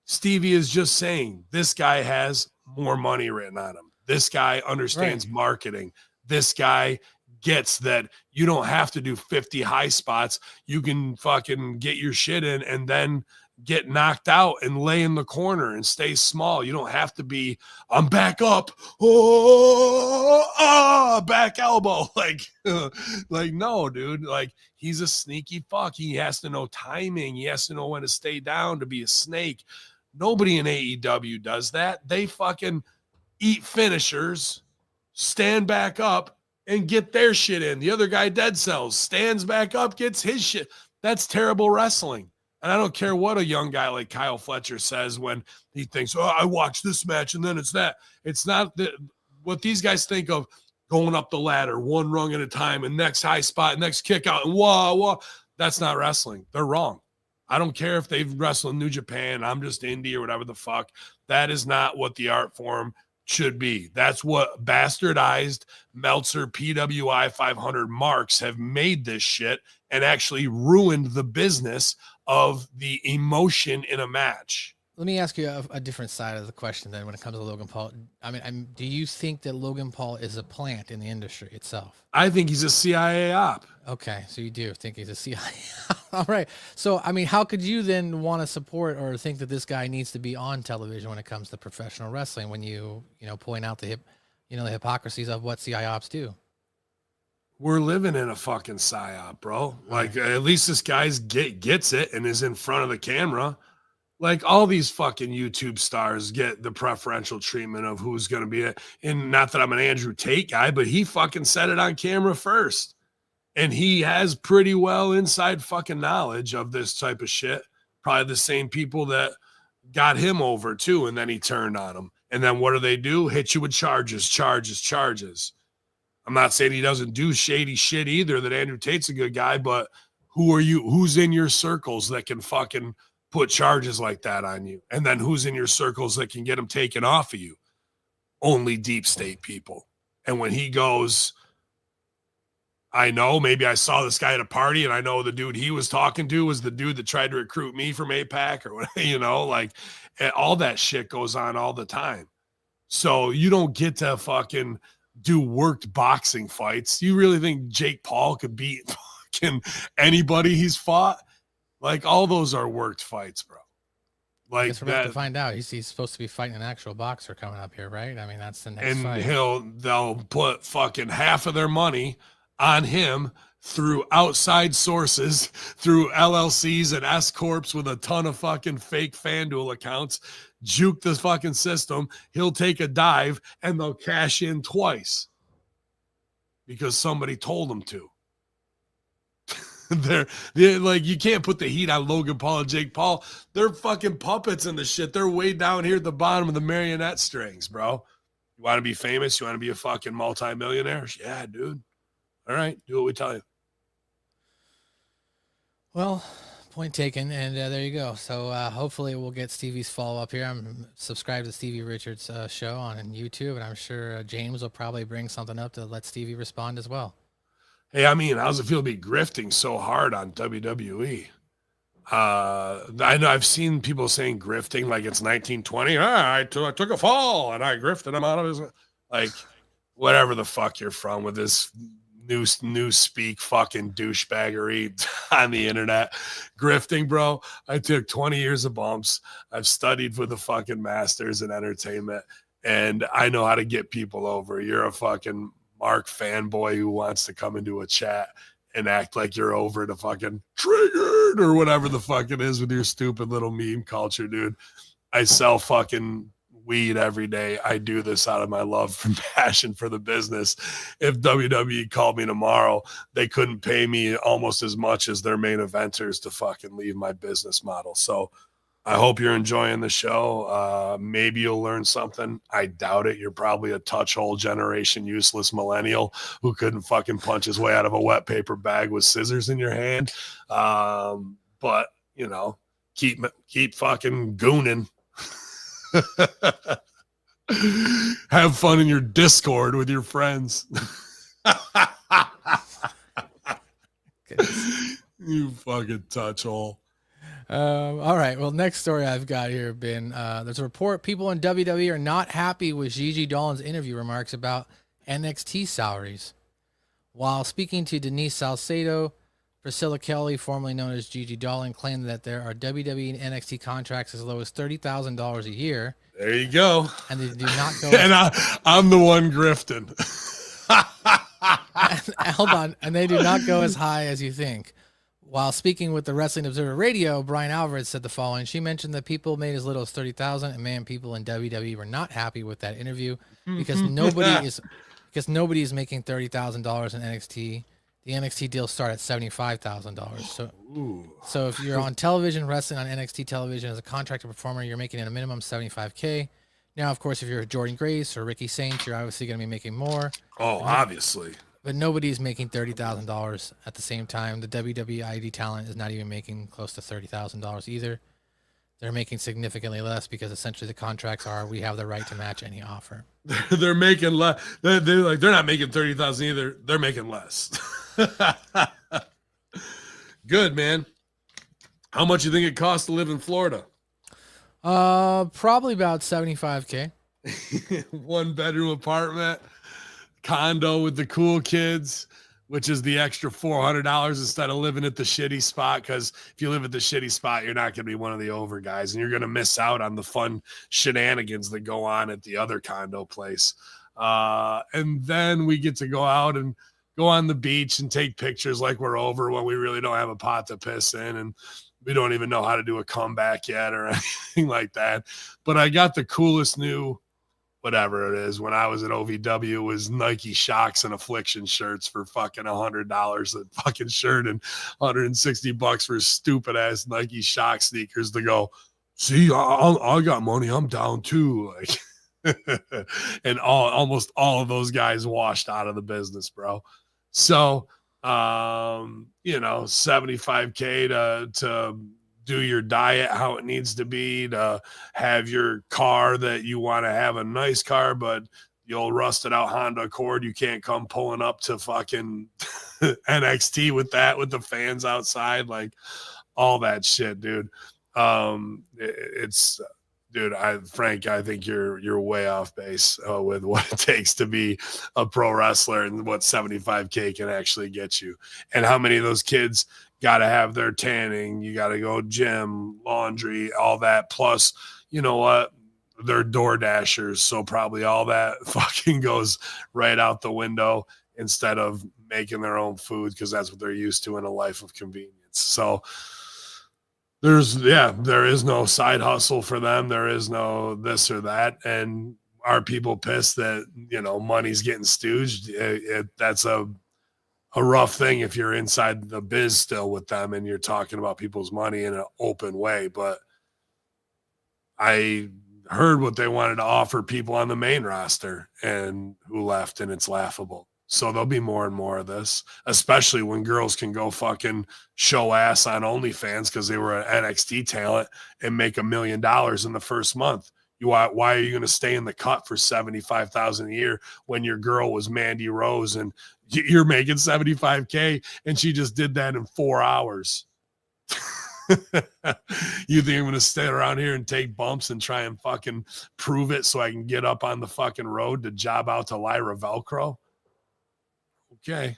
Stevie is just saying this guy has more money written on him. This guy understands marketing. This guy gets that you don't have to do 50 high spots. You can fucking get your shit in and then get knocked out and lay in the corner and stay small. You don't have to be, I'm back up. Back elbow. Like no, dude. Like, he's a sneaky fuck. He has to know timing. He has to know when to stay down to be a snake. Nobody in AEW does that. They fucking eat finishers, stand back up, and get their shit in. The other guy dead cells, stands back up, gets his shit. That's terrible wrestling. And I don't care what a young guy like Kyle Fletcher says when he thinks, I watched this match and then it's that. It's not what these guys think of going up the ladder one rung at a time and next high spot, next kick out, and wah. That's not wrestling. They're wrong. I don't care if they've wrestled in New Japan. I'm just indie or whatever the fuck. That is not what the art form should be. That's what bastardized Meltzer PWI 500 marks have made this shit and actually ruined the business of the emotion in a match. Let me ask you a different side of the question then when it comes to Logan Paul. I mean, do you think that Logan Paul is a plant in the industry itself? I think he's a CIA op. Okay, so you do think he's a CIA. All right. So, I mean, how could you then want to support or think that this guy needs to be on television when it comes to professional wrestling when you point out the hypocrisies of what CIA ops do? We're living in a fucking psyop, bro. Like, at least this guy's gets it and is in front of the camera. Like, all these fucking YouTube stars get the preferential treatment of who's going to be it. And not that I'm an Andrew Tate guy, but he fucking said it on camera first. And he has pretty well inside fucking knowledge of this type of shit. Probably the same people that got him over too. And then he turned on them. And then what do? Hit you with charges. I'm not saying he doesn't do shady shit either, that Andrew Tate's a good guy, but who are you? Who's in your circles that can fucking put charges like that on you? And then who's in your circles that can get them taken off of you? Only deep state people. And when he goes, I know, maybe I saw this guy at a party and I know the dude he was talking to was the dude that tried to recruit me from APAC or whatever, like all that shit goes on all the time. So you don't get to fucking do worked boxing fights. You really think Jake Paul could beat fucking anybody he's fought? Like, all those are worked fights, bro. Like, I guess we're about to find out. He's supposed to be fighting an actual boxer coming up here, right? I mean, that's the next fight. And they'll put fucking half of their money on him through outside sources, through LLCs and S Corps with a ton of fucking fake FanDuel accounts, juke the fucking system. He'll take a dive and they'll cash in twice because somebody told them to. They're like, you can't put the heat on Logan Paul and Jake Paul. They're fucking puppets in the shit. They're way down here at the bottom of the marionette strings, bro. You want to be famous? You want to be a fucking multimillionaire? Yeah, dude. All right, do what we tell you. Well, point taken, and there you go. So hopefully we'll get Stevie's follow-up here. I'm subscribed to Stevie Richards' show on YouTube, and I'm sure James will probably bring something up to let Stevie respond as well. Hey, I mean, how's it feel to be grifting so hard on WWE? I know I've seen people saying grifting like it's 1920. I took a fall and I grifted him out of his, like, whatever the fuck you're from with this new speak fucking douchebaggery on the internet. Grifting, bro. I took 20 years of bumps. I've studied for the fucking masters in entertainment, and I know how to get people over. You're a fucking Mark fanboy who wants to come into a chat and act like you're over to fucking triggered or whatever the fuck it is with your stupid little meme culture, dude. I sell fucking weed every day. I do this out of my love and passion for the business. If WWE called me tomorrow, they couldn't pay me almost as much as their main eventers to fucking leave my business model. So I hope you're enjoying the show. Maybe you'll learn something. I doubt it. You're probably a touch hole generation useless millennial who couldn't fucking punch his way out of a wet paper bag with scissors in your hand. But you know, keep fucking gooning. Have fun in your Discord with your friends. You fucking touch hole. All right. Well, next story I've got here, Ben. There's a report people in WWE are not happy with Gigi Dolan's interview remarks about NXT salaries. While speaking to Denise Salcedo, Priscilla Kelly, formerly known as Gigi Dolan, claimed that there are WWE and NXT contracts as low as $30,000 a year. There you go. And they do not go. And I'm the one grifting. Hold on. And they do not go as high as you think. While speaking with the Wrestling Observer Radio, Brian Alvarez said the following. She mentioned that people made as little as $30,000, and man, people in WWE were not happy with that interview because nobody is making $30,000 in NXT. The NXT deals start at $75,000. So if you're on television, wrestling on NXT television as a contracted performer, you're making at a minimum $75K. Now, of course, if you're Jordan Grace or Ricky Saints, you're obviously going to be making more. Oh, obviously. But nobody's making $30,000 at the same time. The WWE ID talent is not even making close to $30,000 either. They're making significantly less because essentially the contracts are we have the right to match any offer. They're making less. They're not making $30,000 either. They're making less. Good, man. How much you think it costs to live in Florida? Probably about $75K. 1 bedroom apartment, condo with the cool kids, which is the extra $400 instead of living at the shitty spot. Because if you live at the shitty spot, you're not going to be one of the over guys, and you're going to miss out on the fun shenanigans that go on at the other condo place. And then we get to go out and go on the beach and take pictures like we're over when we really don't have a pot to piss in, and we don't even know how to do a comeback yet or anything like that. But I got the coolest new whatever it is. When I was at OVW, it was Nike Shocks and Affliction shirts for fucking $100 a fucking shirt and $160 for stupid ass Nike Shock sneakers to go, see, I got money. I'm down too. Like, and almost all of those guys washed out of the business, bro. So, you know, $75K to do your diet how it needs to be, to have your car that you want to have a nice car, but the old rusted out Honda Accord, you can't come pulling up to fucking NXT with that, with the fans outside, like all that shit, dude. It's dude, Frank, I think you're way off base with what it takes to be a pro wrestler and what $75K can actually get you, and how many of those kids got to have their tanning. You got to go gym, laundry, all that. Plus, you know what? They're door dashers. So probably all that fucking goes right out the window instead of making their own food, because that's what they're used to in a life of convenience. So there is no side hustle for them. There is no this or that. And are people pissed that, you know, money's getting stooged? That's a rough thing if you're inside the biz still with them and you're talking about people's money in an open way. But I heard what they wanted to offer people on the main roster and who left, and it's laughable. So there'll be more and more of this, especially when girls can go fucking show ass on OnlyFans because they were an NXT talent and make $1 million in the first month. Why are you going to stay in the cut for $75,000 a year when your girl was Mandy Rose and you're making $75K and she just did that in 4 hours? You think I'm going to stay around here and take bumps and try and fucking prove it so I can get up on the fucking road to job out to Lyra Velcro? Okay.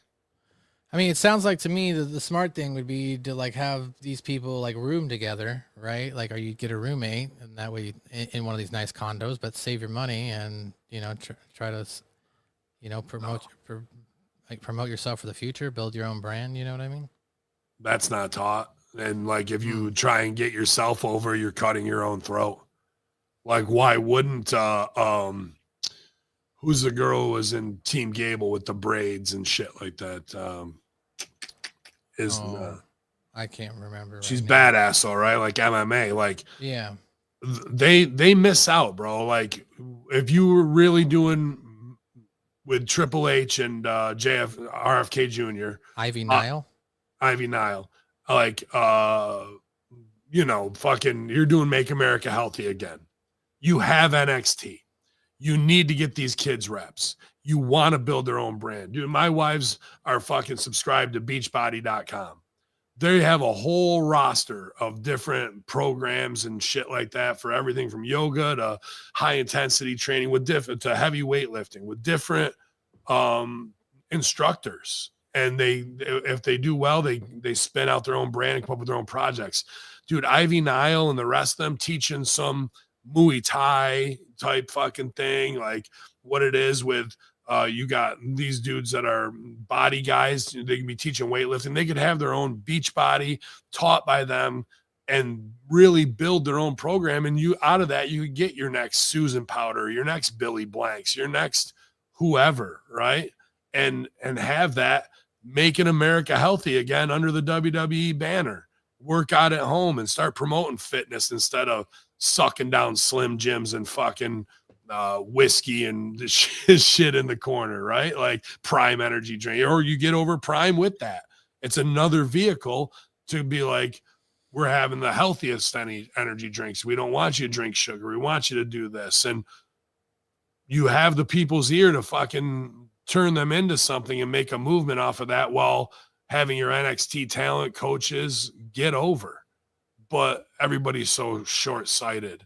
I mean, it sounds like to me that the smart thing would be to like have these people like room together, right? Like, or you get a roommate, and that way in one of these nice condos, but save your money and, you know, try to, you know, promote, like promote yourself for the future, build your own brand. You know what I mean? That's not taught. And like, if you try and get yourself over, you're cutting your own throat. Like, why wouldn't, who's the girl who was in Team Gable with the braids and shit like that? I can't remember. She's right now. badass though, right? Like MMA, like Yeah. they miss out, bro. Like, if you were really doing with Triple H and RFK Jr., Ivy Nile. Ivy Nile, like, fucking, you're doing Make America Healthy Again. You have NXT. You need to get these kids reps. You want to build their own brand. Dude, my wives are fucking subscribed to beachbody.com. They have a whole roster of different programs and shit like that for everything from yoga to high intensity training to heavy weightlifting with different instructors. And if they do well, they spin out their own brand and come up with their own projects. Dude, Ivy Nile and the rest of them teaching some Muay Thai type fucking thing, like what it is with you got these dudes that are body guys. They can be teaching weightlifting. They could have their own beach body taught by them and really build their own program. And you, out of that, you could get your next Susan Powder, your next Billy Blanks, your next whoever, right? And have that making America healthy again under the WWE banner. Work out at home and start promoting fitness instead of sucking down Slim Jims and fucking whiskey and the shit in the corner, right? Like Prime energy drink, or you get over Prime with that. It's another vehicle to be like, we're having the healthiest energy drinks. We don't want you to drink sugar. We want you to do this. And you have the people's ear to fucking turn them into something and make a movement off of that while having your NXT talent coaches get over. But everybody's so short-sighted.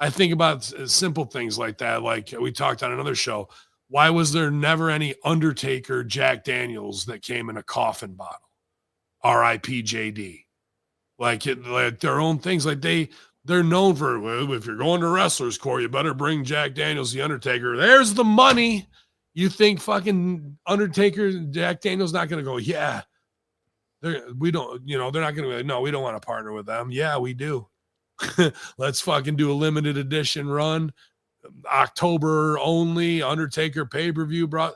I think about simple things like that. Like we talked on another show. Why was there never any Undertaker Jack Daniels that came in a coffin bottle? R.I.P. JD. Like their own things. Like they're known for, well, if you're going to Wrestlers Corps, you better bring Jack Daniels, the Undertaker. There's the money. You think fucking Undertaker, Jack Daniels not going to go, yeah. We don't, they're not going to be like, no, we don't want to partner with them. Yeah, we do. Let's fucking do a limited edition run. October only, Undertaker pay-per-view brought.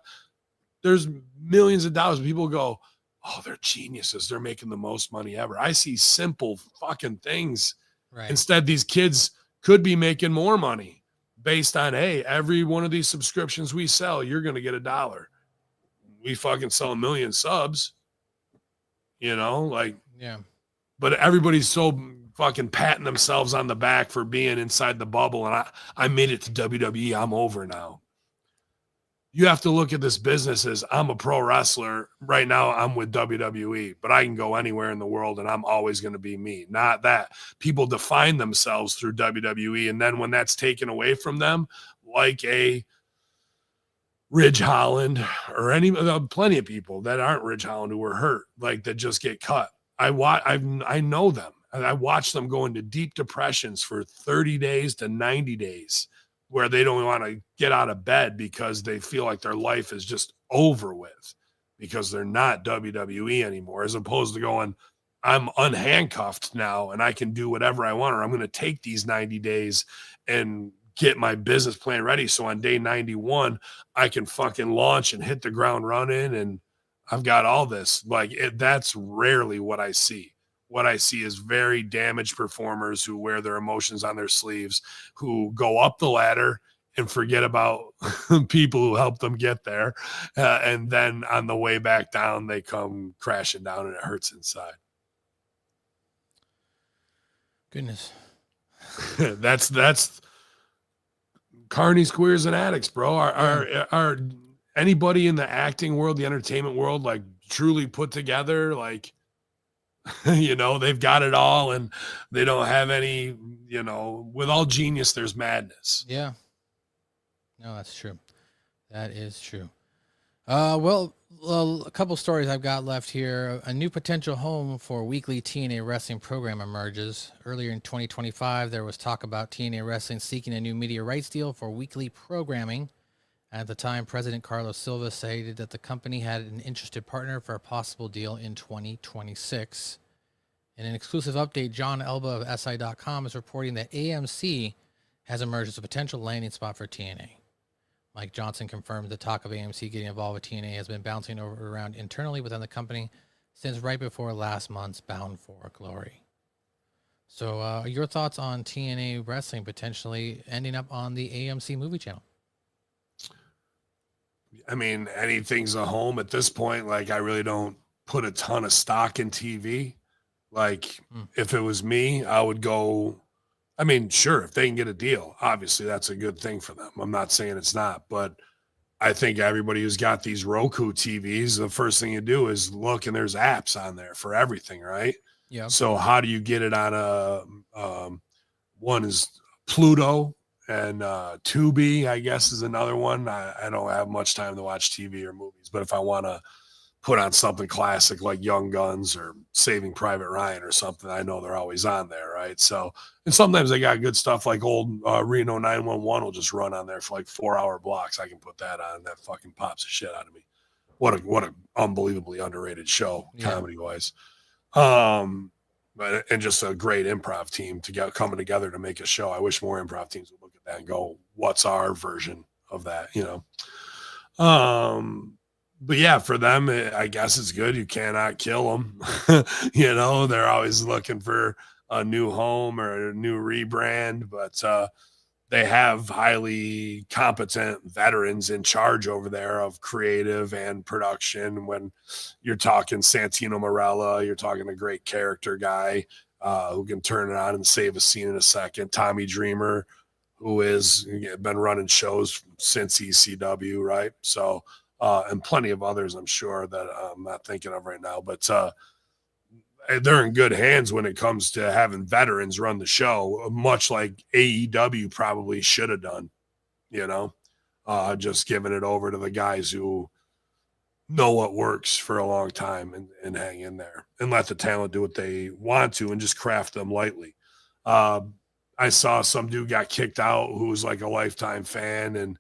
There's millions of dollars. People go, oh, they're geniuses. They're making the most money ever. I see simple fucking things. Right. Instead, these kids could be making more money based on, hey, every one of these subscriptions we sell, you're going to get $1. We fucking sell 1 million subs. Yeah. But everybody's so fucking patting themselves on the back for being inside the bubble. And I made it to WWE. I'm over now. You have to look at this business as, I'm a pro wrestler. Right now, I'm with WWE, but I can go anywhere in the world and I'm always going to be me. Not that people define themselves through WWE. And then when that's taken away from them, like a Ridge Holland or plenty of people that aren't Ridge Holland who were hurt, like that just get cut. I know them, and I watch them go into deep depressions for 30 days to 90 days where they don't want to get out of bed because they feel like their life is just over with because they're not WWE anymore, as opposed to going, I'm unhandcuffed now and I can do whatever I want, or I'm going to take these 90 days and get my business plan ready. So on day 91, I can fucking launch and hit the ground running. And I've got all this. That's rarely what I see. What I see is very damaged performers who wear their emotions on their sleeves, who go up the ladder and forget about people who helped them get there. And then on the way back down, they come crashing down and it hurts inside. Goodness. That's carnies, queers, and addicts, bro. Are anybody in the acting world, the entertainment world, like truly put together? Like, they've got it all and they don't have any, with all genius, there's madness. Yeah. No, that's true. That is true. Well, a couple stories I've got left here. A new potential home for weekly TNA wrestling program emerges. Earlier in 2025, there was talk about TNA Wrestling seeking a new media rights deal for weekly programming At the time, President Carlos Silva stated that the company had an interested partner for a possible deal in 2026. In an exclusive update, John Elba of SI.com is reporting that AMC has emerged as a potential landing spot for TNA. Mike Johnson confirmed the talk of AMC getting involved with TNA has been bouncing around internally within the company since right before last month's Bound for Glory. So your thoughts on TNA Wrestling potentially ending up on the AMC movie channel? I mean, anything's a home at this point. Like, I really don't put a ton of stock in TV. Like, if it was me, I would go. I mean, sure, if they can get a deal, obviously that's a good thing for them. I'm not saying it's not, but I think everybody who's got these Roku TVs, the first thing you do is look, and there's apps on there for everything, right? Yeah. So how do you get it on a one is Pluto, and Tubi, I guess, is another one. I don't have much time to watch TV or movies, but if I want to put on something classic like Young Guns or Saving Private Ryan or something, I know they're always on there, right? So, and sometimes they got good stuff like old Reno 911 will just run on there for like 4-hour blocks. I can put that on. That fucking pops the shit out of me. What a unbelievably underrated show, comedy wise. But and just a great improv team to get coming together to make a show. I wish more improv teams would look at that and go, what's our version of that, you know? But yeah, for them, I guess it's good. You cannot kill them. You know, they're always looking for a new home or a new rebrand, but they have highly competent veterans in charge over there of creative and production. When you're talking Santino Marella, you're talking a great character guy who can turn it on and save a scene in a second. Tommy Dreamer, who has been running shows since ECW, right? So, and plenty of others, I'm sure, that I'm not thinking of right now. But they're in good hands when it comes to having veterans run the show, much like AEW probably should have done, you know, just giving it over to the guys who know what works for a long time and hang in there and let the talent do what they want to and just craft them lightly. I saw some dude got kicked out who was like a lifetime fan and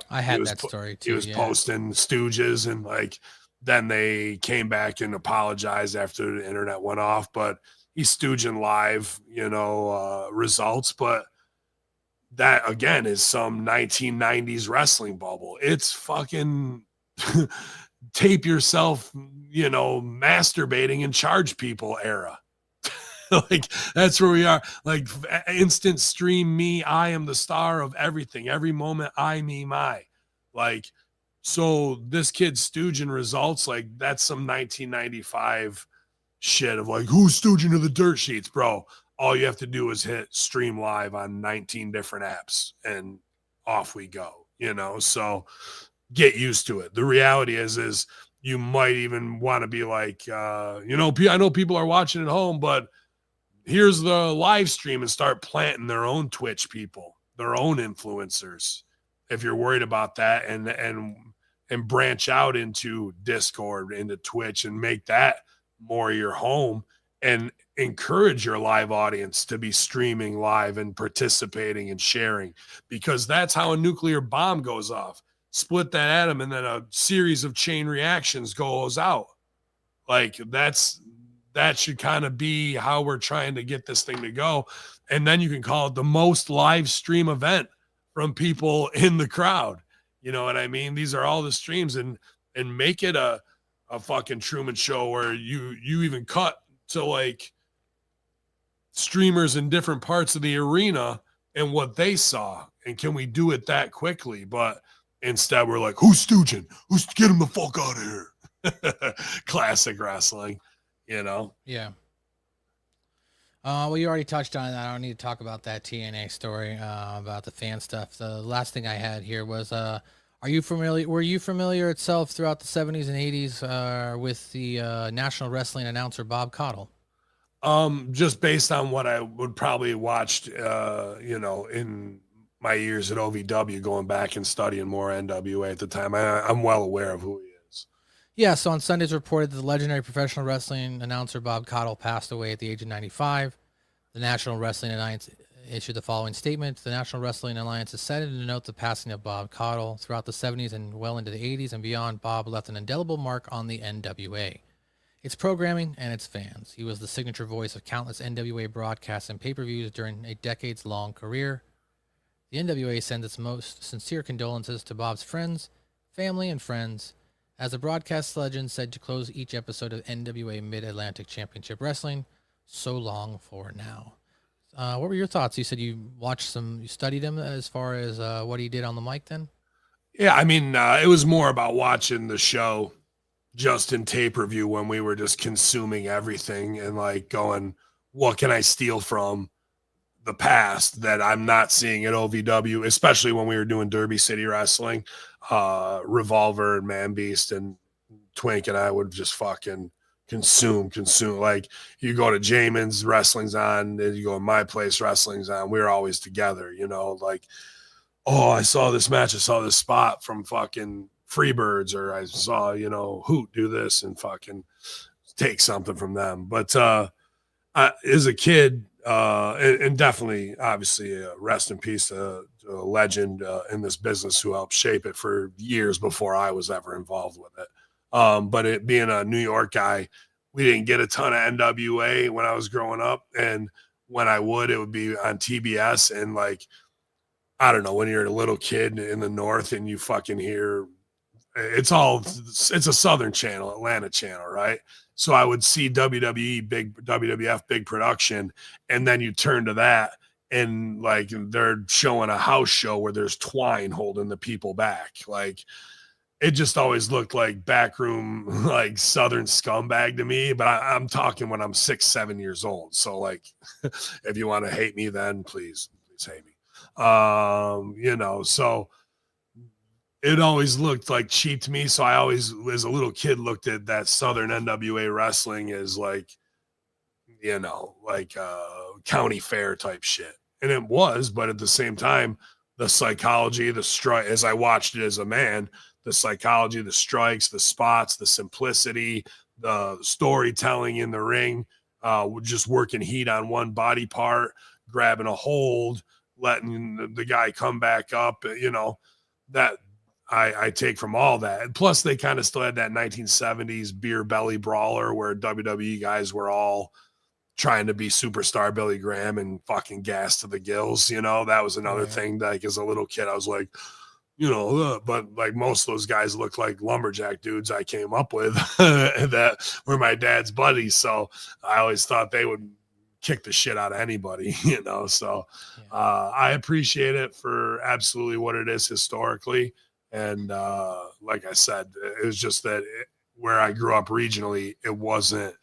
I had that story too. He was posting Stooges, and like then they came back and apologized after the internet went off, but he's stooging live, you know, results. But that again is some 1990s wrestling bubble. It's fucking tape yourself, you know, masturbating and charge people era. Like that's where we are. Like instant stream me, I am the star of everything. Every moment I, me, my. Like, so this kid's stooging results, like that's some 1995 shit of like, who's stooging to the dirt sheets, bro? All you have to do is hit stream live on 19 different apps and off we go, you know? So get used to it. The reality is you might even want to be like, you know, I know people are watching at home, but here's the live stream, and start planting their own Twitch people, their own influencers. If you're worried about that, and branch out into Discord, into Twitch, and make that more your home, and encourage your live audience to be streaming live and participating and sharing, because that's how a nuclear bomb goes off. Split that atom, and then a series of chain reactions goes out. Like that should kind of be how we're trying to get this thing to go. And then you can call it the most live stream event from people in the crowd. You know what I mean? These are all the streams, and make it a fucking Truman Show where you even cut to like streamers in different parts of the arena and what they saw. And can we do it that quickly? But instead we're like, who's stooging? Who's get him the fuck out of here? Classic wrestling. You know? Yeah. Well, you already touched on that. I don't need to talk about that TNA story about the fan stuff. The last thing I had here was, were you familiar itself throughout the 70s and 80s with the National Wrestling announcer Bob Caudle? Just based on what I would probably watched, you know, in my years at OVW, going back and studying more NWA at the time, I'm well aware of who he is. Yeah, so on Sundays reported that the legendary professional wrestling announcer Bob Caudle passed away at the age of 95. The National Wrestling Alliance issued the following statement. The National Wrestling Alliance is saddened to note the passing of Bob Caudle. Throughout the 70s and well into the 80s and beyond, Bob left an indelible mark on the NWA, its programming, and its fans. He was the signature voice of countless NWA broadcasts and pay-per-views during a decades-long career. The NWA sends its most sincere condolences to Bob's friends, family, and friends. As the broadcast legend said to close each episode of NWA Mid-Atlantic Championship Wrestling, so long for now. What were your thoughts? You said you studied him as far as what he did on the mic then? Yeah, I mean, it was more about watching the show just in pay-per-view when we were just consuming everything and like going, what can I steal from the past that I'm not seeing at OVW, especially when we were doing Derby City Wrestling. Revolver and Man Beast and Twink and I would just fucking consume. Like you go to Jamin's, wrestling's on, and you go to my place, wrestling's on. We were always together, you know, like, oh, I saw this match, I saw this spot from fucking Freebirds, or I saw, you know, Hoot do this and fucking take something from them. But as a kid, and definitely, obviously, rest in peace to a legend in this business who helped shape it for years before I was ever involved with it. But it being a New York guy, we didn't get a ton of NWA when I was growing up. And when I would, it would be on TBS. And like, I don't know, when you're a little kid in the North and you fucking hear, it's a Southern channel, Atlanta channel, right? So I would see WWE, big WWF, big production. And then you turn to that and like, they're showing a house show where there's twine holding the people back. Like, it just always looked like backroom, like Southern scumbag to me. But I'm talking when I'm 6-7 years old. So like, if you want to hate me, then please hate me. You know, so it always looked like cheap to me. So I always, as a little kid, looked at that Southern NWA wrestling as like, you know, like county fair type shit. And it was, but at the same time, the psychology, the strike, as I watched it as a man, the psychology, the strikes, the spots, the simplicity, the storytelling in the ring, just working heat on one body part, grabbing a hold, letting the guy come back up, you know, that I take from all that. And plus they kind of still had that 1970s beer belly brawler where WWE guys were all trying to be superstar Billy Graham and fucking gas to the gills. You know, that was another thing. Like as a little kid, I was like, you know, but like most of those guys look like lumberjack dudes I came up with that were my dad's buddies. So I always thought they would kick the shit out of anybody, you know? So I appreciate it for absolutely what it is historically. And like I said, it was just that where I grew up regionally, it wasn't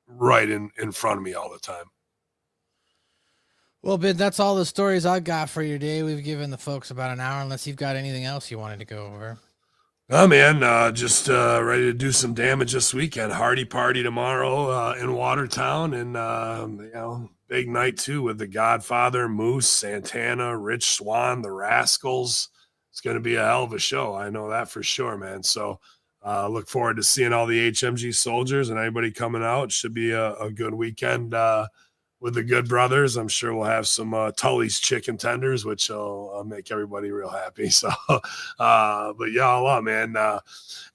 right in front of me all the time. Well, Ben, that's all the stories I've got for you today. We've given the folks about an hour, unless you've got anything else you wanted to go over. Oh, man, just ready to do some damage this weekend. Hardy party tomorrow in Watertown. And, you know, big night, too, with the Godfather, Moose, Santana, Rich Swann, the Rascals. It's going to be a hell of a show. I know that for sure, man. So look forward to seeing all the HMG soldiers and anybody coming out. It should be a good weekend with the Good Brothers. I'm sure we'll have some Tully's chicken tenders, which will make everybody real happy. So, but y'all, man.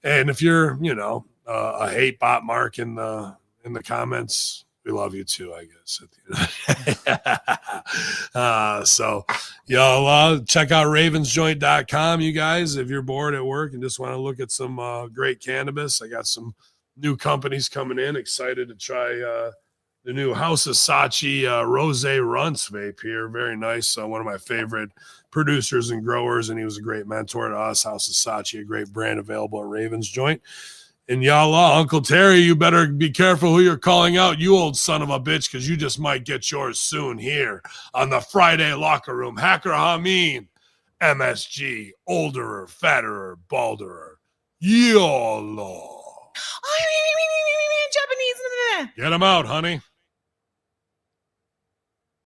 And if you're, you know, a hate bot mark in the comments, we love you too, I guess. So y'all check out ravensjoint.com, you guys, if you're bored at work and just want to look at some great cannabis. I got some new companies coming in. Excited to try the new House of Sachi Rose Runts vape here. Very nice. One of my favorite producers and growers, and he was a great mentor to us. House of Sachi, a great brand available at Ravens Joint. And y'all, Uncle Terry, you better be careful who you're calling out, you old son of a bitch, because you just might get yours soon here on the Friday Locker Room. Hacker Hameen, MSG, olderer, fatterer, balderer. YOLO. Japanese. Get him out, honey.